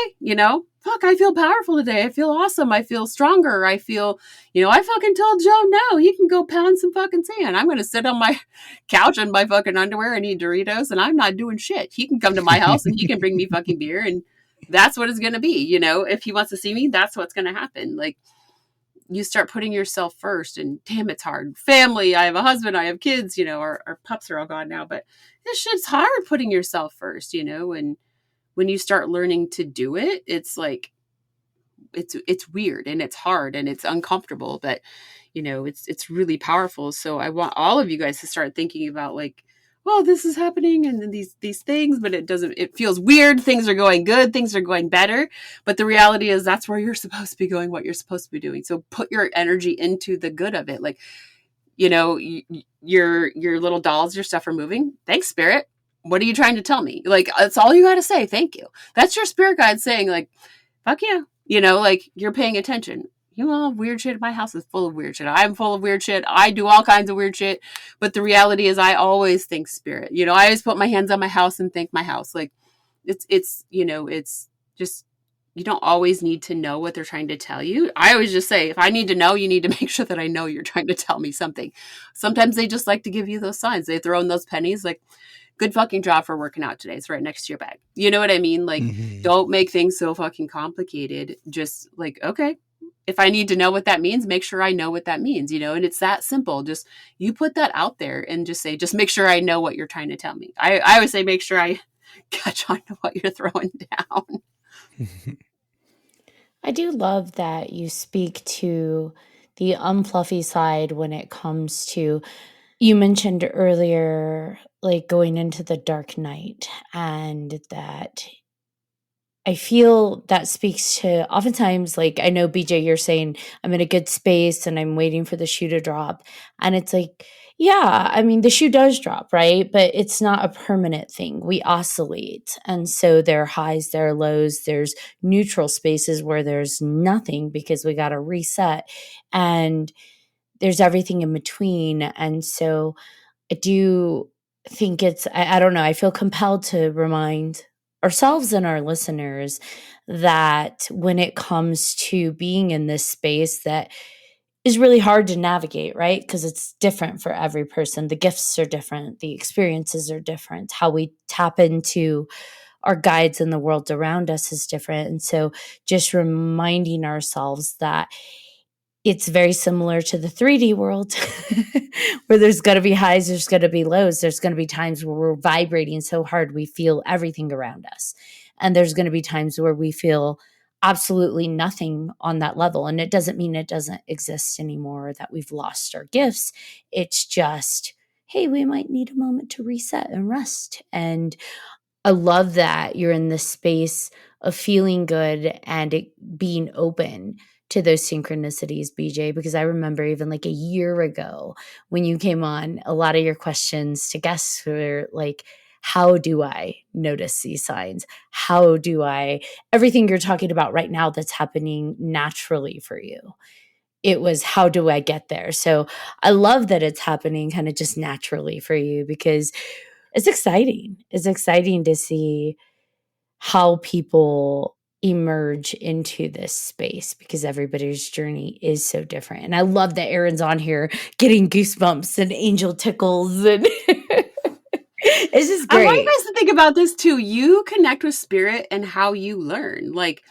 fuck, I feel powerful today. I feel awesome. I feel stronger. I feel, I fucking told Joe, no, he can go pound some fucking sand. I'm going to sit on my couch in my fucking underwear and eat Doritos, and I'm not doing shit. He can come to my house and he can bring me fucking beer, and that's what it's going to be. You know, if he wants to see me, that's what's going to happen. Like, you start putting yourself first, and damn, it's hard. Family, I have a husband, I have kids, you know, our pups are all gone now, but this shit's hard putting yourself first, you know, and when you start learning to do it, it's like, it's weird and it's hard and it's uncomfortable, but you know, it's really powerful. So I want all of you guys to start thinking about like, well, this is happening and these things, but it feels weird. Things are going good. Things are going better. But the reality is that's where you're supposed to be going, what you're supposed to be doing. So put your energy into the good of it. Like, you know, your little dolls, your stuff are moving. Thanks, spirit. What are you trying to tell me? Like, that's all you got to say. Thank you. That's your spirit guide saying like, fuck yeah. You know, like, you're paying attention. You know, weird shit. My house is full of weird shit. I'm full of weird shit. I do all kinds of weird shit. But the reality is I always think spirit. You know, I always put my hands on my house and thank my house. Like, it's you know, it's just, you don't always need to know what they're trying to tell you. I always just say, if I need to know, you need to make sure that I know you're trying to tell me something. Sometimes they just like to give you those signs. They throw in those pennies like, good fucking job for working out today. It's right next to your bag. You know what I mean? Like, don't make things so fucking complicated. Just like, okay, if I need to know what that means, make sure I know what that means, you know? And it's that simple. Just, you put that out there and just say, just make sure I know what you're trying to tell me. I always say, make sure I catch on to what you're throwing down. I do love that you speak to the unfluffy side when it comes to, you mentioned earlier, like going into the dark night, and that I feel that speaks to oftentimes, like, I know BJ, you're saying I'm in a good space and I'm waiting for the shoe to drop. And it's like, yeah, I mean, the shoe does drop, right? But it's not a permanent thing. We oscillate. And so there are highs, there are lows, there's neutral spaces where there's nothing because we got to reset. And there's everything in between. And so I do think I don't know, I feel compelled to remind ourselves and our listeners that when it comes to being in this space that is really hard to navigate, right? Because it's different for every person. The gifts are different, the experiences are different, how we tap into our guides in the world around us is different. And so just reminding ourselves that it's very similar to the 3D world where there's going to be highs, there's going to be lows. There's going to be times where we're vibrating so hard we feel everything around us. And there's going to be times where we feel absolutely nothing on that level. And it doesn't mean it doesn't exist anymore, or that we've lost our gifts. It's just, hey, we might need a moment to reset and rest. And I love that you're in this space of feeling good and it being open to those synchronicities, BJ, because I remember even like a year ago when you came on, a lot of your questions to guests were like, how do I notice these signs? How do I, everything you're talking about right now that's happening naturally for you? It was, how do I get there? So I love that it's happening kind of just naturally for you, because it's exciting. It's exciting to see how people emerge into this space, because everybody's journey is so different. And I love that Erin's on here getting goosebumps and angel tickles, and it's just great. I want you guys to think about this too. You connect with spirit and how you learn. Like,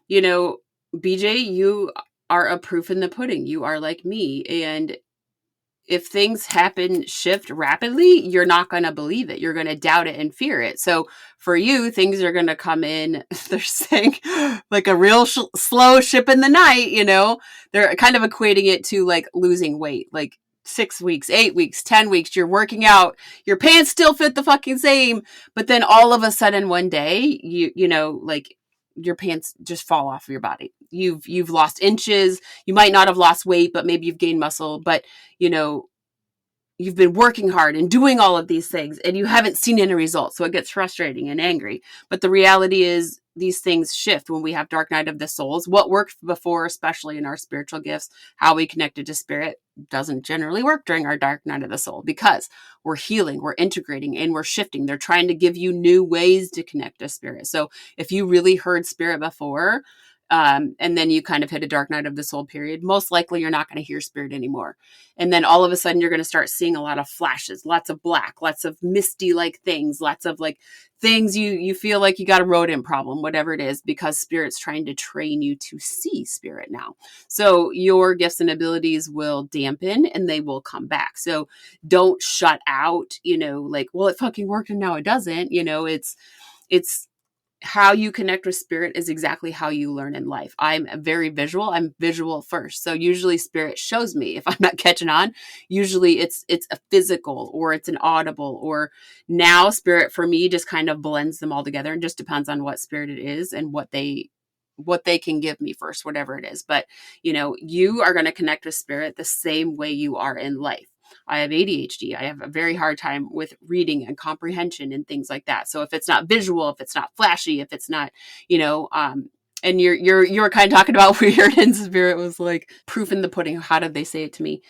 you know, BJ, you are a proof in the pudding. You are like me. And if things shift rapidly, you're not going to believe it. You're going to doubt it and fear it. So for you, things are going to come in, they're saying like a real slow ship in the night, you know, they're kind of equating it to like losing weight, like 6 weeks, 8 weeks, 10 weeks, you're working out, your pants still fit the fucking same. But then all of a sudden one day, you know, like your pants just fall off of your body. You've lost inches. You might not have lost weight, but maybe you've gained muscle, but you know, you've been working hard and doing all of these things and you haven't seen any results. So it gets frustrating and angry. But the reality is these things shift when we have dark night of the souls. What worked before, especially in our spiritual gifts, how we connected to spirit, doesn't generally work during our dark night of the soul, because we're healing, we're integrating, and we're shifting. They're trying to give you new ways to connect to spirit. So if you really heard spirit before, And then you kind of hit a dark night of the soul period. Most likely you're not going to hear spirit anymore. And then all of a sudden you're going to start seeing a lot of flashes, lots of black, lots of misty like things, lots of like things you feel like you got a rodent problem, whatever it is, because spirit's trying to train you to see spirit now. So your gifts and abilities will dampen and they will come back. So don't shut out, like, well, it fucking worked and now it doesn't, it's how you connect with spirit is exactly how you learn in life. I'm very visual. I'm visual first. So usually spirit shows me if I'm not catching on. Usually it's a physical or it's an audible, or now spirit for me just kind of blends them all together and just depends on what spirit it is and what they can give me first, whatever it is. But, you are going to connect with spirit the same way you are in life. I have ADHD. I have a very hard time with reading and comprehension and things like that. So if it's not visual, if it's not flashy, if it's not, and you're kind of talking about weird, and spirit was like proof in the pudding. How did they say it to me?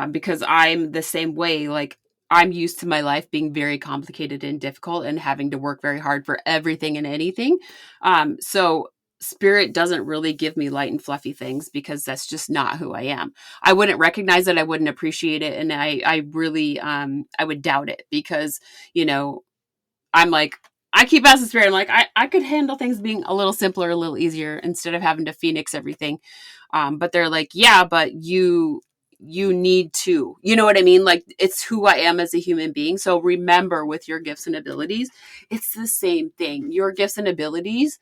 Because I'm the same way. Like, I'm used to my life being very complicated and difficult and having to work very hard for everything and anything. So spirit doesn't really give me light and fluffy things because that's just not who I am. I wouldn't recognize it. I wouldn't appreciate it. And I really, I would doubt it because, I'm like, I keep asking spirit. I'm like, I could handle things being a little simpler, a little easier instead of having to phoenix everything. But they're like, yeah, but you need to, you know what I mean? Like, it's who I am as a human being. So remember, with your gifts and abilities, it's the same thing. Your gifts and abilities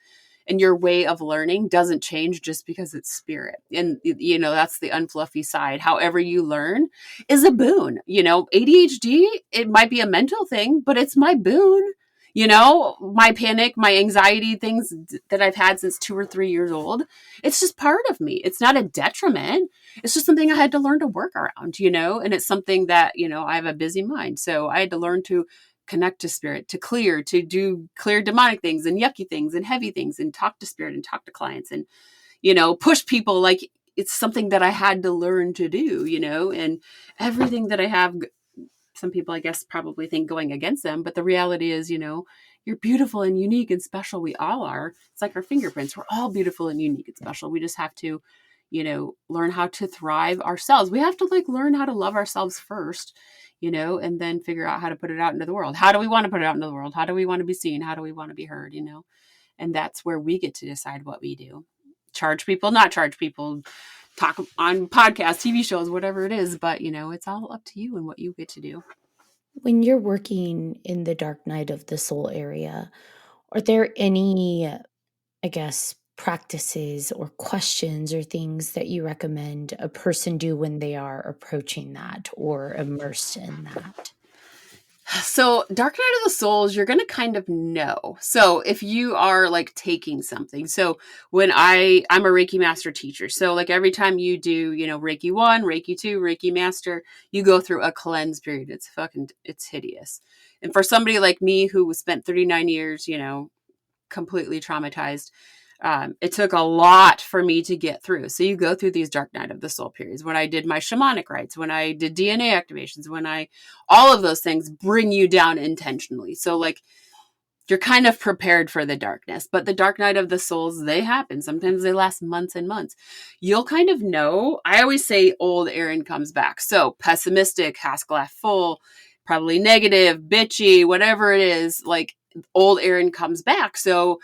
and your way of learning doesn't change just because it's spirit. And, that's the unfluffy side. However you learn is a boon. ADHD, it might be a mental thing, but it's my boon. My panic, my anxiety, things that I've had since 2 or 3 years old, it's just part of me. It's not a detriment. It's just something I had to learn to work around, and it's something that, I have a busy mind. So I had to learn to connect to spirit, to do clear demonic things and yucky things and heavy things and talk to spirit and talk to clients and, push people. Like, it's something that I had to learn to do, and everything that I have, some people, I guess, probably think going against them. But the reality is, you're beautiful and unique and special. We all are. It's like our fingerprints. We're all beautiful and unique and special. We just have to, learn how to thrive ourselves. We have to learn how to love ourselves first, and then figure out how to put it out into the world. How do we want to put it out into the world? How do we want to be seen? How do we want to be heard? And that's where we get to decide what we do. Charge people, not charge people, talk on podcasts, TV shows, whatever it is. But, it's all up to you and what you get to do. When you're working in the dark night of the soul area, are there any, I guess, practices or questions or things that you recommend a person do when they are approaching that or immersed in that? So dark night of the souls, you're going to kind of know. So if you are taking something, so when I'm a Reiki master teacher. So every time you do, Reiki 1, Reiki 2, Reiki master, you go through a cleanse period. It's hideous. And for somebody like me who spent 39 years, completely traumatized, it took a lot for me to get through. So you go through these dark night of the soul periods. When I did my shamanic rites, when I did DNA activations, all of those things bring you down intentionally. So you're kind of prepared for the darkness, but the dark night of the souls, they happen. Sometimes they last months and months. You'll kind of know. I always say old Erin comes back. So pessimistic, half glass full, probably negative, bitchy, whatever it is, old Erin comes back. So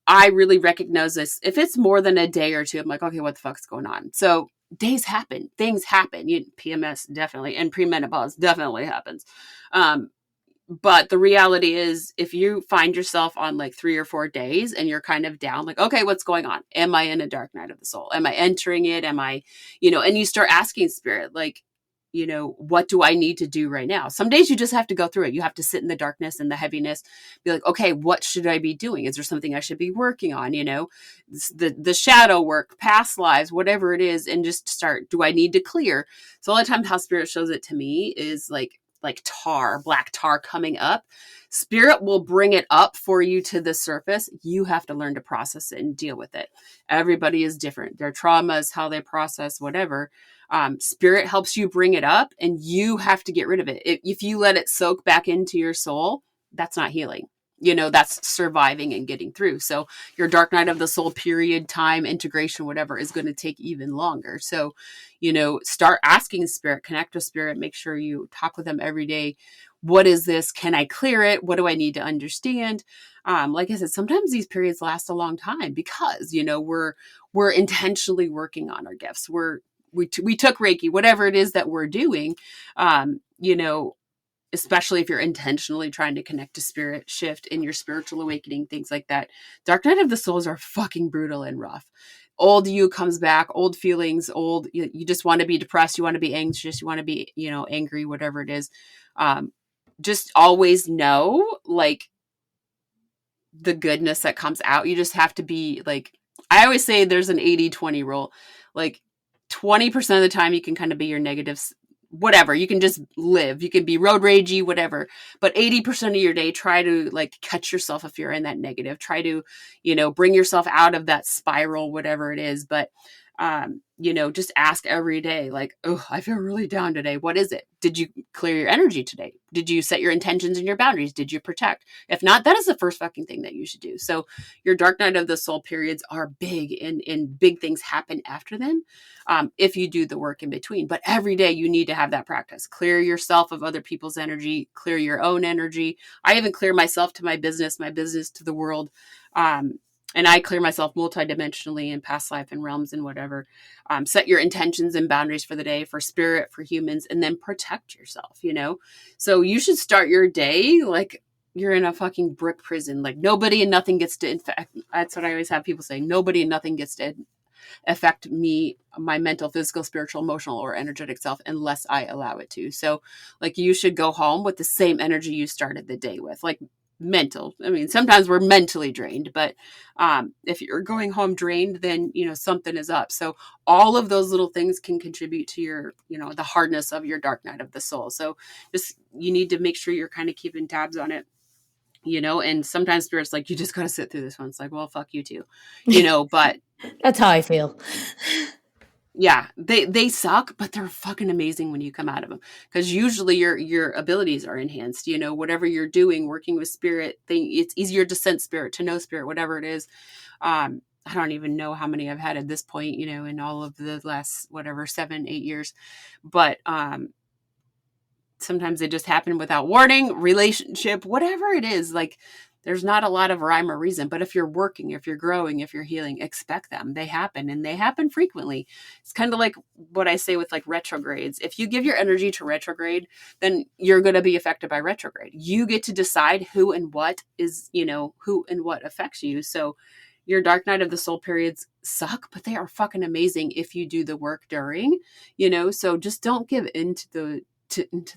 I really recognize this. If it's more than a day or two, I'm like, okay, what the fuck's going on? So days happen, things happen. PMS definitely, and premenopause definitely happens. But the reality is, if you find yourself on 3 or 4 days and you're kind of down, okay, what's going on? Am I in a dark night of the soul? Am I entering it? Am I, and you start asking spirit, what do I need to do right now? Some days you just have to go through it. You have to sit in the darkness and the heaviness, be like, okay, what should I be doing? Is there something I should be working on? The shadow work, past lives, whatever it is, and just start, do I need to clear? So a lot of times how spirit shows it to me is like tar, black tar coming up. Spirit will bring it up for you to the surface. You have to learn to process it and deal with it. Everybody is different. Their traumas, how they process, whatever. Spirit helps you bring it up and you have to get rid of it. If you let it soak back into your soul, that's not healing. that's surviving and getting through. So your dark night of the soul period, time, integration, whatever, is going to take even longer. So, start asking spirit, connect with spirit, make sure you talk with them every day. What is this? Can I clear it? What do I need to understand? Like I said, sometimes these periods last a long time because, we're intentionally working on our gifts. We took Reiki, whatever it is that we're doing, especially if you're intentionally trying to connect to spirit, shift in your spiritual awakening, things like that. Dark night of the souls are fucking brutal and rough. Old you comes back, old feelings, you just want to be depressed, you want to be anxious, you want to be, angry, whatever it is. Just always know, like, the goodness that comes out. You just have to be like, I always say there's an 80-20 rule. Like 20% of the time you can kind of be your negatives, whatever. You can just live. You can be road ragey, whatever. But 80% of your day, try to like catch yourself if you're in that negative. Try to, bring yourself out of that spiral, whatever it is. But just ask every day, like, oh, I feel really down today. What is it? Did you clear your energy today? Did you set your intentions and your boundaries? Did you protect? If not, that is the first fucking thing that you should do. So your dark night of the soul periods are big, and big things happen after them if you do the work in between. But every day you need to have that practice. Clear yourself of other people's energy, clear your own energy. I even clear myself to my business to the world. And I clear myself multidimensionally in past life and realms and whatever. Set your intentions and boundaries for the day, for spirit, for humans, and then protect yourself, So you should start your day like you're in a fucking brick prison. Like nobody and nothing gets to infect. That's what I always have people say. Nobody and nothing gets to affect me, my mental, physical, spiritual, emotional, or energetic self unless I allow it to. So like you should go home with the same energy you started the day with. Like mental. I mean, sometimes we're mentally drained, but if you're going home drained, then, something is up. So all of those little things can contribute to your, the hardness of your dark night of the soul. So just, you need to make sure you're kind of keeping tabs on it, and sometimes spirit's like, you just got to sit through this one. It's like, well, fuck you too, but That's how I feel. yeah, they suck, but they're fucking amazing when you come out of them, because usually your abilities are enhanced. Whatever you're doing, working with spirit, it's easier to sense spirit, to know spirit, whatever it is. I don't even know how many I've had at this point, in all of the last 7-8 years, but sometimes they just happen without warning. Relationship, whatever it is, like. There's not a lot of rhyme or reason, but if you're working, if you're growing, if you're healing, expect them. They happen, and they happen frequently. It's kind of like what I say with like retrogrades. If you give your energy to retrograde, then you're going to be affected by retrograde. You get to decide who and what is, who and what affects you. So your dark night of the soul periods suck, but they are fucking amazing if you do the work during, so just don't give into the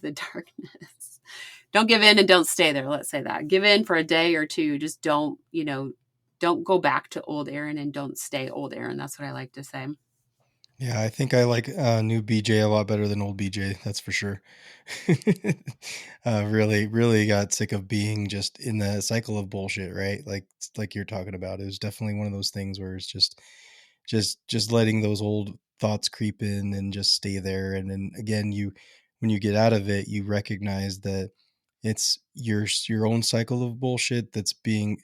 darkness. Don't give in and don't stay there. Let's say that. Give in for a day or two. Just don't go back to old Erin, and don't stay old Erin. That's what I like to say. Yeah, I think I like new BJ a lot better than old BJ. That's for sure. Really, really got sick of being just in the cycle of bullshit, right? Like you're talking about. It was definitely one of those things where it's just letting those old thoughts creep in and just stay there. And then again, when you get out of it, you recognize that it's your own cycle of bullshit that's being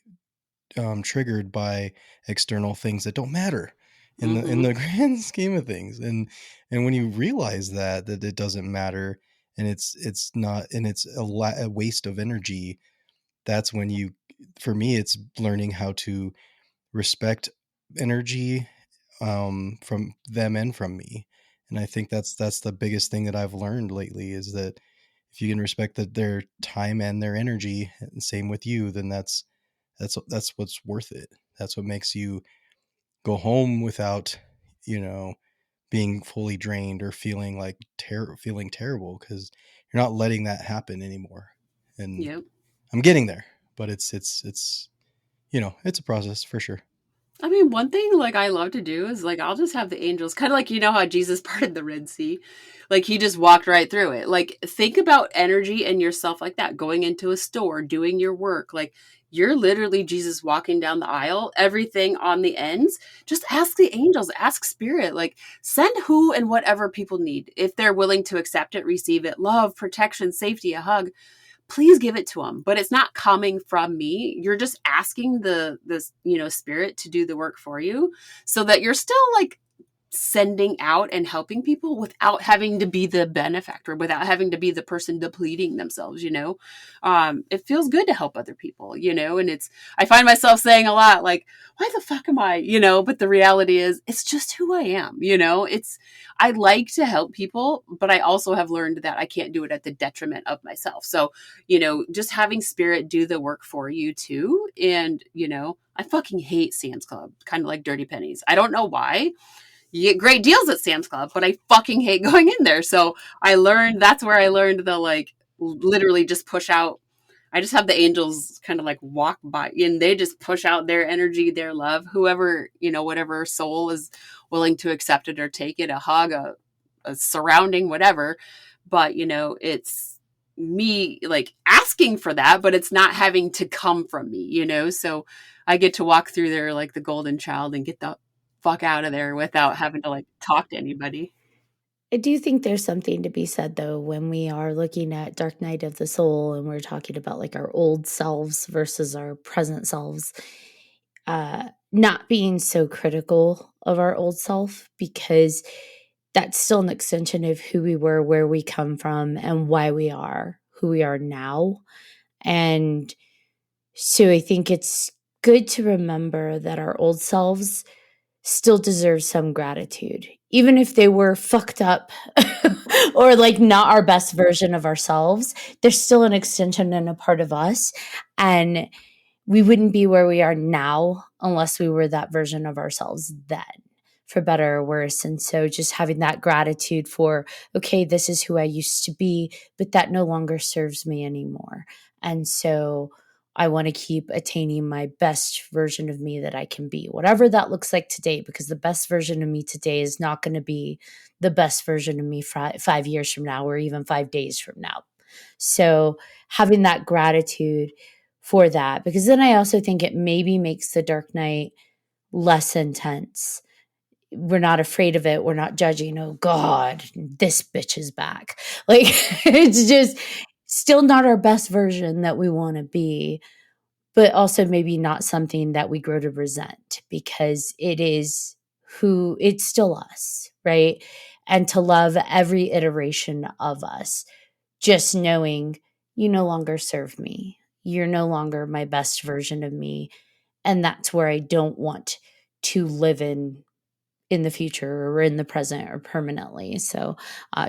triggered by external things that don't matter in the grand scheme of things. And when you realize that it doesn't matter, and it's not, and it's a waste of energy, that's when for me, it's learning how to respect energy from them and from me. And I think that's the biggest thing that I've learned lately, is that if you can respect their time and their energy, and same with you, then that's what's worth it. That's what makes you go home without, being fully drained or feeling like feeling terrible, because you're not letting that happen anymore. And Yep. I'm getting there, but it's it's a process for sure. I mean, one thing like I love to do is like I'll just have the angels, kind of like how Jesus parted the Red Sea, like he just walked right through it. Like think about energy and yourself like that, going into a store, doing your work, like you're literally Jesus walking down the aisle, everything on the ends. Just ask the angels, ask spirit, like send who and whatever people need. If they're willing to accept it, receive it, love, protection, safety, a hug. please give it to them. But it's not coming from me. You're just asking this, spirit to do the work for you, so that you're still like sending out and helping people without having to be the benefactor, without having to be the person depleting themselves. It feels good to help other people, and I find myself saying a lot like, why the fuck am I, but the reality is it's just who I am. I like to help people, but I also have learned that I can't do it at the detriment of myself. So, just having spirit do the work for you too. And, I fucking hate Sam's Club, kind of like dirty pennies. I don't know why. You get great deals at Sam's Club, but I fucking hate going in there. So that's where I learned the like literally just push out. I just have the angels kind of like walk by and they just push out their energy, their love, whoever, whatever soul is willing to accept it or take it, a hug, a surrounding, whatever. But, it's me like asking for that, but it's not having to come from me, so I get to walk through there like the golden child and get the fuck out of there without having to like talk to anybody. I do think there's something to be said though when we are looking at Dark Night of the Soul and we're talking about like our old selves versus our present selves, not being so critical of our old self, because that's still an extension of who we were, where we come from, and why we are who we are now. And so I think it's good to remember that our old selves still deserve some gratitude, even if they were fucked up or like not our best version of ourselves. They're still an extension and a part of us. And we wouldn't be where we are now unless we were that version of ourselves then, for better or worse. And so just having that gratitude for, okay, this is who I used to be, but that no longer serves me anymore. And so I want to keep attaining my best version of me that I can be, whatever that looks like today, because the best version of me today is not going to be the best version of me 5 years from now or even 5 days from now. So having that gratitude for that, because then I also think it maybe makes the dark night less intense. We're not afraid of it. We're not judging, oh God, this bitch is back. Like it's just still not our best version that we want to be, but also maybe not something that we grow to resent, because it's still us, right? And to love every iteration of us, just knowing you no longer serve me. You're no longer my best version of me. And that's where I don't want to live in the future or in the present or permanently. So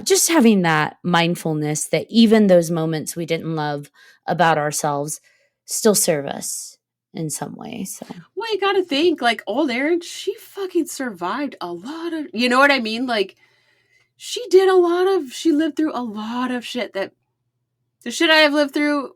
just having that mindfulness that even those moments we didn't love about ourselves still serve us in some way. So, well, you got to think like old Erin, she fucking survived a lot of, you know what I mean? Like she lived through a lot of shit that the shit I have lived through,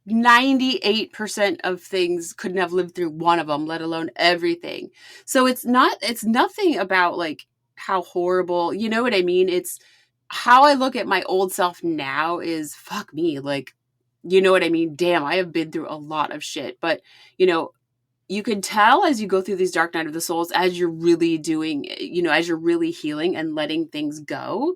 98% of things couldn't have lived through one of them, let alone everything. So it's nothing about like how horrible, you know what I mean? It's how I look at my old self now is fuck me. Like, you know what I mean? Damn, I have been through a lot of shit, but you can tell as you go through these dark night of the souls, as you're really doing, as you're really healing and letting things go,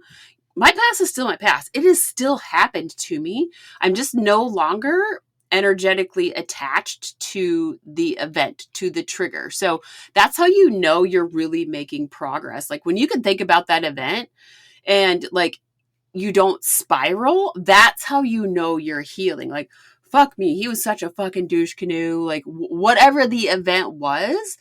my past is still my past. It has still happened to me. I'm just no longer energetically attached to the event, to the trigger. So that's how you know you're really making progress. Like when you can think about that event and like you don't spiral, that's how you know you're healing. Like, fuck me, he was such a fucking douche canoe. Like whatever the event was,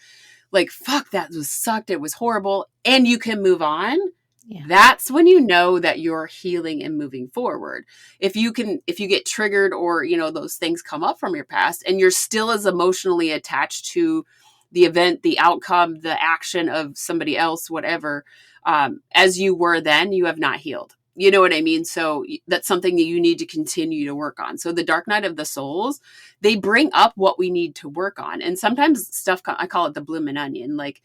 like, fuck, that was sucked. It was horrible. And you can move on. Yeah. That's when you know that you're healing and moving forward. If you get triggered or, those things come up from your past and you're still as emotionally attached to the event, the outcome, the action of somebody else, whatever, as you were then, you have not healed. You know what I mean? So that's something that you need to continue to work on. So the dark night of the souls, they bring up what we need to work on. And sometimes stuff, I call it the bloomin' onion, like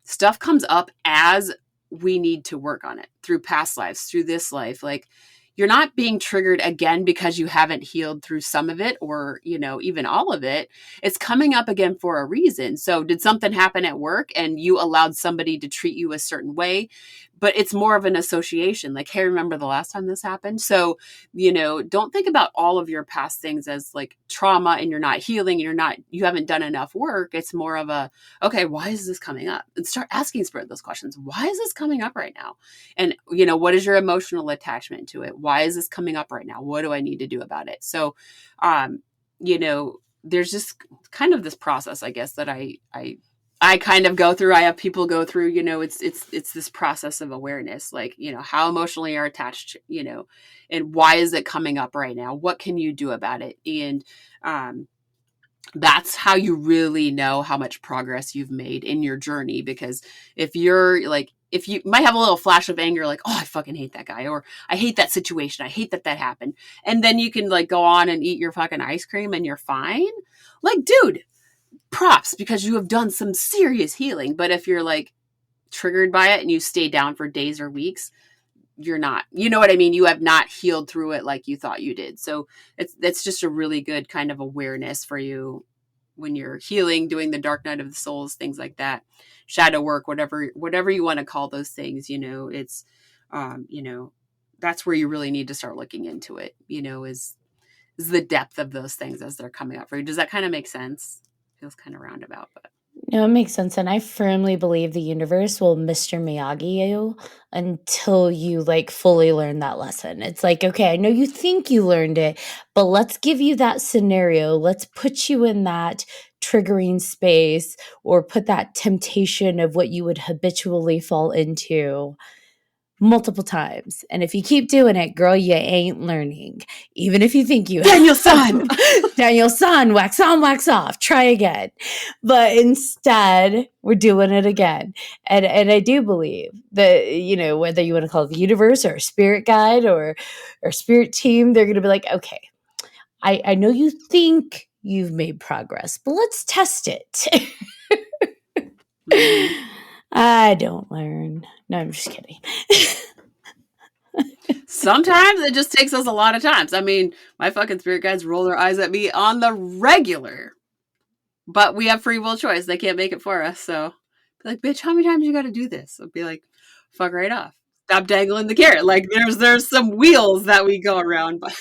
stuff comes up as we need to work on it through past lives, through this life. Like you're not being triggered again because you haven't healed through some of it or, even all of it. It's coming up again for a reason. So did something happen at work and you allowed somebody to treat you a certain way? but it's more of an association. Like, hey, remember the last time this happened? So, you know, don't think about all of your past things as like trauma and you're not healing and you haven't done enough work. It's more of a, okay, why is this coming up? And start asking Spirit those questions. Why is this coming up right now? And, you know, what is your emotional attachment to it? Why is this coming up right now? What do I need to do about it? So, you know, there's just kind of this process, I guess, that I kind of go through. I have people go through, you know, it's this process of awareness, like, you know, how emotionally are attached, you know, and why is it coming up right now? What can you do about it? And that's how you really know how much progress you've made in your journey. Because if you're like, if you might have a little flash of anger, like, oh, I fucking hate that guy, or I hate that situation, I hate that happened, and then you can like go on and eat your fucking ice cream and you're fine. Like, dude, props, because you have done some serious healing. But if you're like triggered by it and you stay down for days or weeks, you're not, you know what I mean? You have not healed through it like you thought you did. So that's just a really good kind of awareness for you when you're healing, doing the dark night of the souls, things like that, shadow work, whatever you want to call those things, you know, it's, you know, that's where you really need to start looking into it, you know, is the depth of those things as they're coming up for you. Does that kind of make sense? Feels kind of roundabout, but. No, it makes sense. And I firmly believe the universe will Mr. Miyagi you until you like fully learn that lesson. It's like, okay, I know you think you learned it, but let's give you that scenario. Let's put you in that triggering space or put that temptation of what you would habitually fall into multiple times. And if you keep doing it, girl, you ain't learning. Even if you think you Daniel-san! Daniel-san, wax on, wax off. Try again. But instead, we're doing it again. And I do believe that, you know, whether you want to call it the universe or a spirit guide or spirit team, they're going to be like, okay, I know you think you've made progress, but let's test it. I don't learn. No, I'm just kidding. Sometimes it just takes us a lot of times. I mean, my fucking spirit guides roll their eyes at me on the regular. But we have free will choice. They can't make it for us. So, be like, bitch, how many times you got to do this? I'll be like, fuck right off. Stop dangling the carrot. Like, there's some wheels that we go around. But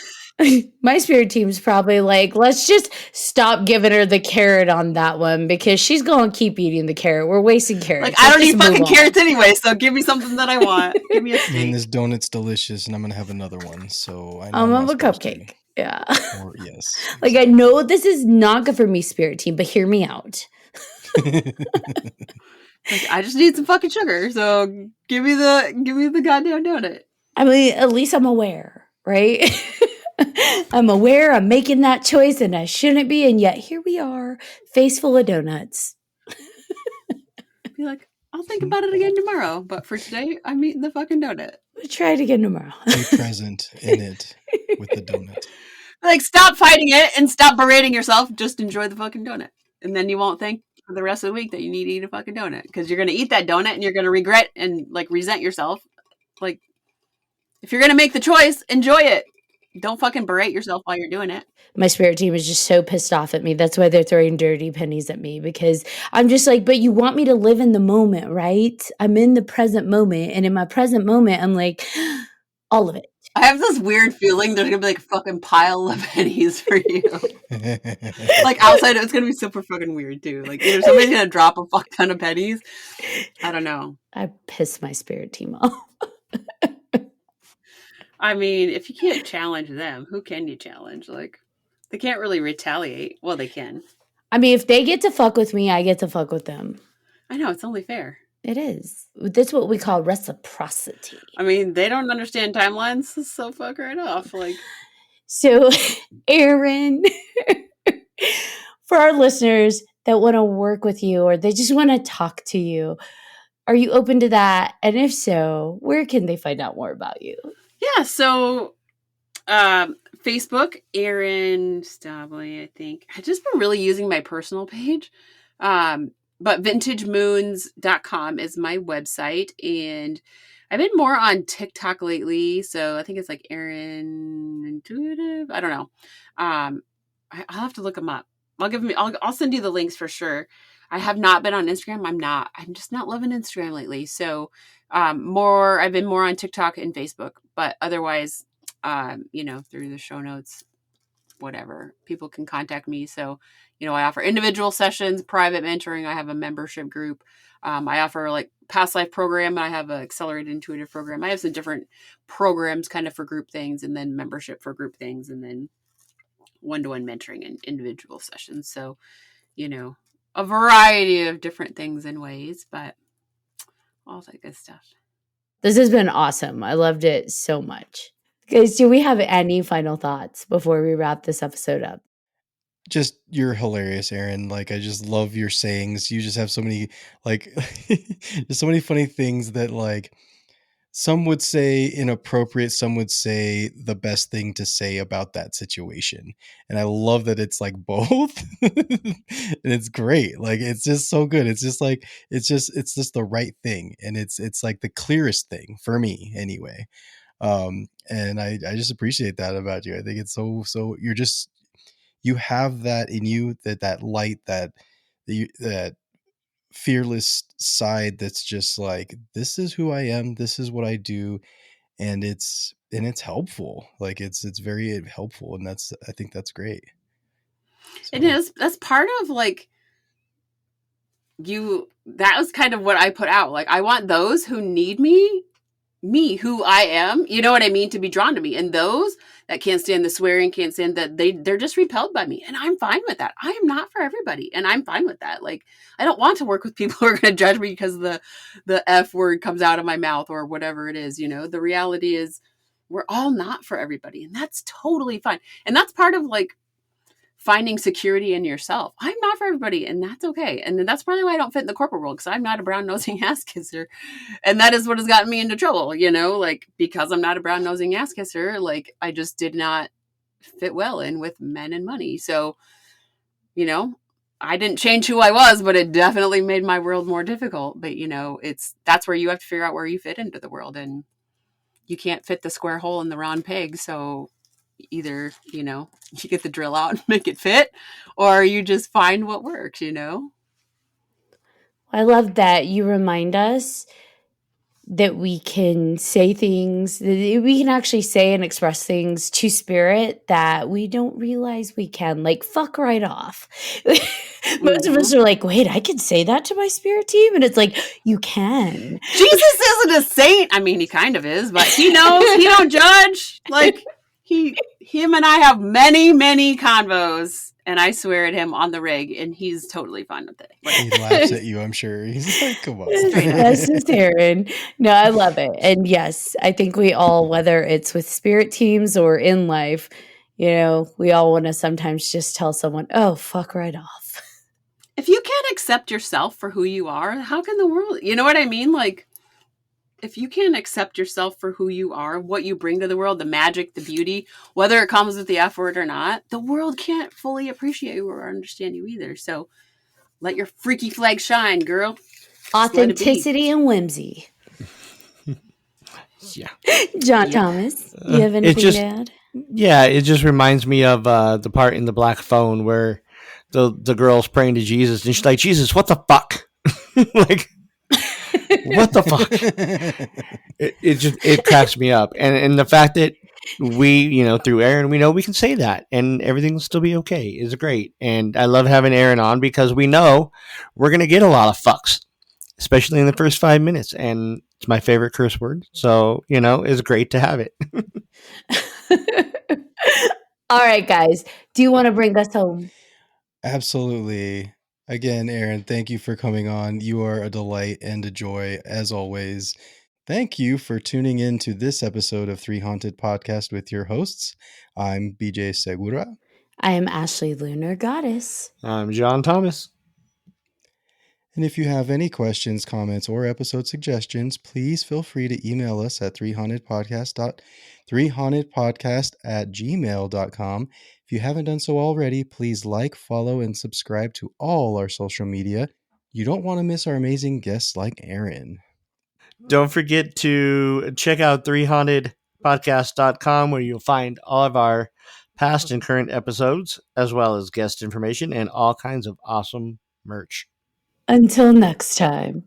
my spirit team's probably like, let's just stop giving her the carrot on that one because she's going to keep eating the carrot. We're wasting carrots. Like, I don't eat fucking carrots anyway, so give me something that I want. Give me a steak. I mean, this donut's delicious, and I'm going to have another one, so I know I'm of a cupcake. Yeah. Or, yes. Like, I know this is not good for me, spirit team, but hear me out. Like, I just need some fucking sugar, so give me the goddamn donut. I mean, at least I'm aware, right? I'm aware I'm making that choice and I shouldn't be, and yet here we are, face full of donuts. Be like, I'll think about it again tomorrow, but for today, I'm eating the fucking donut. We'll try it again tomorrow. Be present in it with the donut. Like, stop fighting it and stop berating yourself. Just enjoy the fucking donut. And then you won't think for the rest of the week that you need to eat a fucking donut. Because you're going to eat that donut and you're going to regret and, like, resent yourself. Like, if you're going to make the choice, enjoy it. Don't fucking berate yourself while you're doing it. My spirit team is just so pissed off at me. That's why they're throwing dirty pennies at me, because I'm just like, but you want me to live in the moment, right? I'm in the present moment. And in my present moment, I'm like, all of it. I have this weird feeling there's going to be like a fucking pile of pennies for you. Like, outside, it's going to be super fucking weird, too. Like, either somebody's going to drop a fuck ton of pennies. I don't know. I piss my spirit team off. I mean, if you can't challenge them, who can you challenge? Like, they can't really retaliate. Well, they can. I mean, if they get to fuck with me, I get to fuck with them. I know, it's only fair. It is. That's what we call reciprocity. I mean, they don't understand timelines, so fuck right off. Like, so, Erin, for our listeners that want to work with you or they just want to talk to you, are you open to that? And if so, where can they find out more about you? Yeah, so Facebook, Erin Stabile, I think. I've just been really using my personal page. But vintagemoons.com is my website. And I've been more on TikTok lately. So I think it's like Erin Intuitive. I don't know. I'll have to look them up. I'll send you the links for sure. I have not been on Instagram. I'm just not loving Instagram lately. So I've been more on TikTok and Facebook, but otherwise, through the show notes, whatever, people can contact me. So, I offer individual sessions, private mentoring. I have a membership group. I offer like past life program. I have an accelerated intuitive program. I have some different programs kind of for group things, and then membership for group things, and then one-to-one mentoring and individual sessions. So, a variety of different things and ways, but all that good stuff. This has been awesome. I loved it so much. Guys, do we have any final thoughts before we wrap this episode up? Just, you're hilarious, Erin. Like, I just love your sayings. You just have so many, like, there's so many funny things that, like, some would say inappropriate, some would say the best thing to say about that situation. And I love that it's like both. And it's great. Like, it's just so good. It's just like, it's just the right thing. And it's like the clearest thing for me anyway. And I just appreciate that about you. I think it's so you have that in you, that light, that fearless side that's just like, this is who I am, this is what I do, and it's helpful. Like, it's very helpful, and I think that's great. So. It is. That's part of like that was kind of what I put out. Like, I want those who need me, who I am, you know what I mean, to be drawn to me. And those that can't stand the swearing, can't stand that, they're just repelled by me. And I'm fine with that. I am not for everybody. And I'm fine with that. Like, I don't want to work with people who are going to judge me because the F word comes out of my mouth or whatever it is. The reality is we're all not for everybody. And that's totally fine. And that's part of like finding security in yourself. I'm not for everybody, and that's okay. And that's probably why I don't fit in the corporate world, because I'm not a brown-nosing ass kisser. And that is what has gotten me into trouble, like, because I'm not a brown-nosing ass kisser, like, I just did not fit well in with men and money. So, I didn't change who I was, but it definitely made my world more difficult. But, that's where you have to figure out where you fit into the world. And you can't fit the square hole in the round peg. So either, you get the drill out and make it fit, or you just find what works, I love that you remind us that we can say things, that we can actually say and express things to spirit that we don't realize we can. Like, fuck right off. Most of us are like, wait, I can say that to my spirit team? And it's like, you can. Jesus isn't a saint. I mean, he kind of is, but he knows. He don't judge. Like, him and I have many, many convos, and I swear at him on the rig, and he's totally fine with it. Like, he laughs at you, I'm sure. He's like, come on. That's just Erin. No, I love it. And yes, I think we all, whether it's with spirit teams or in life, we all want to sometimes just tell someone, oh, fuck right off. If you can't accept yourself for who you are, how can the world, you know what I mean? Like, if you can't accept yourself for who you are, what you bring to the world, the magic, the beauty, whether it comes with the F word or not, the world can't fully appreciate you or understand you either. So let your freaky flag shine, girl. Authenticity and whimsy. Yeah. John Thomas, do you have anything to add? Yeah, it just reminds me of the part in The Black Phone where the girl's praying to Jesus, and she's like, Jesus, what the fuck? Like, what the fuck? It cracks me up. And the fact that we, through Erin, we know we can say that and everything will still be okay is great. And I love having Erin on because we know we're going to get a lot of fucks, especially in the first 5 minutes. And it's my favorite curse word. So, it's great to have it. All right, guys. Do you want to bring us home? Absolutely. Again, Erin, thank you for coming on. You are a delight and a joy, as always. Thank you for tuning in to this episode of 3Haunted Podcast with your hosts. I'm BJ Segura. I am Ashley Lunar Goddess. I'm John Thomas. And if you have any questions, comments, or episode suggestions, please feel free to email us at 3hauntedpodcast@gmail.com. If you haven't done so already, please like, follow, and subscribe to all our social media. You don't want to miss our amazing guests like Erin. Don't forget to check out 3hauntedpodcast.com, where you'll find all of our past and current episodes, as well as guest information and all kinds of awesome merch. Until next time.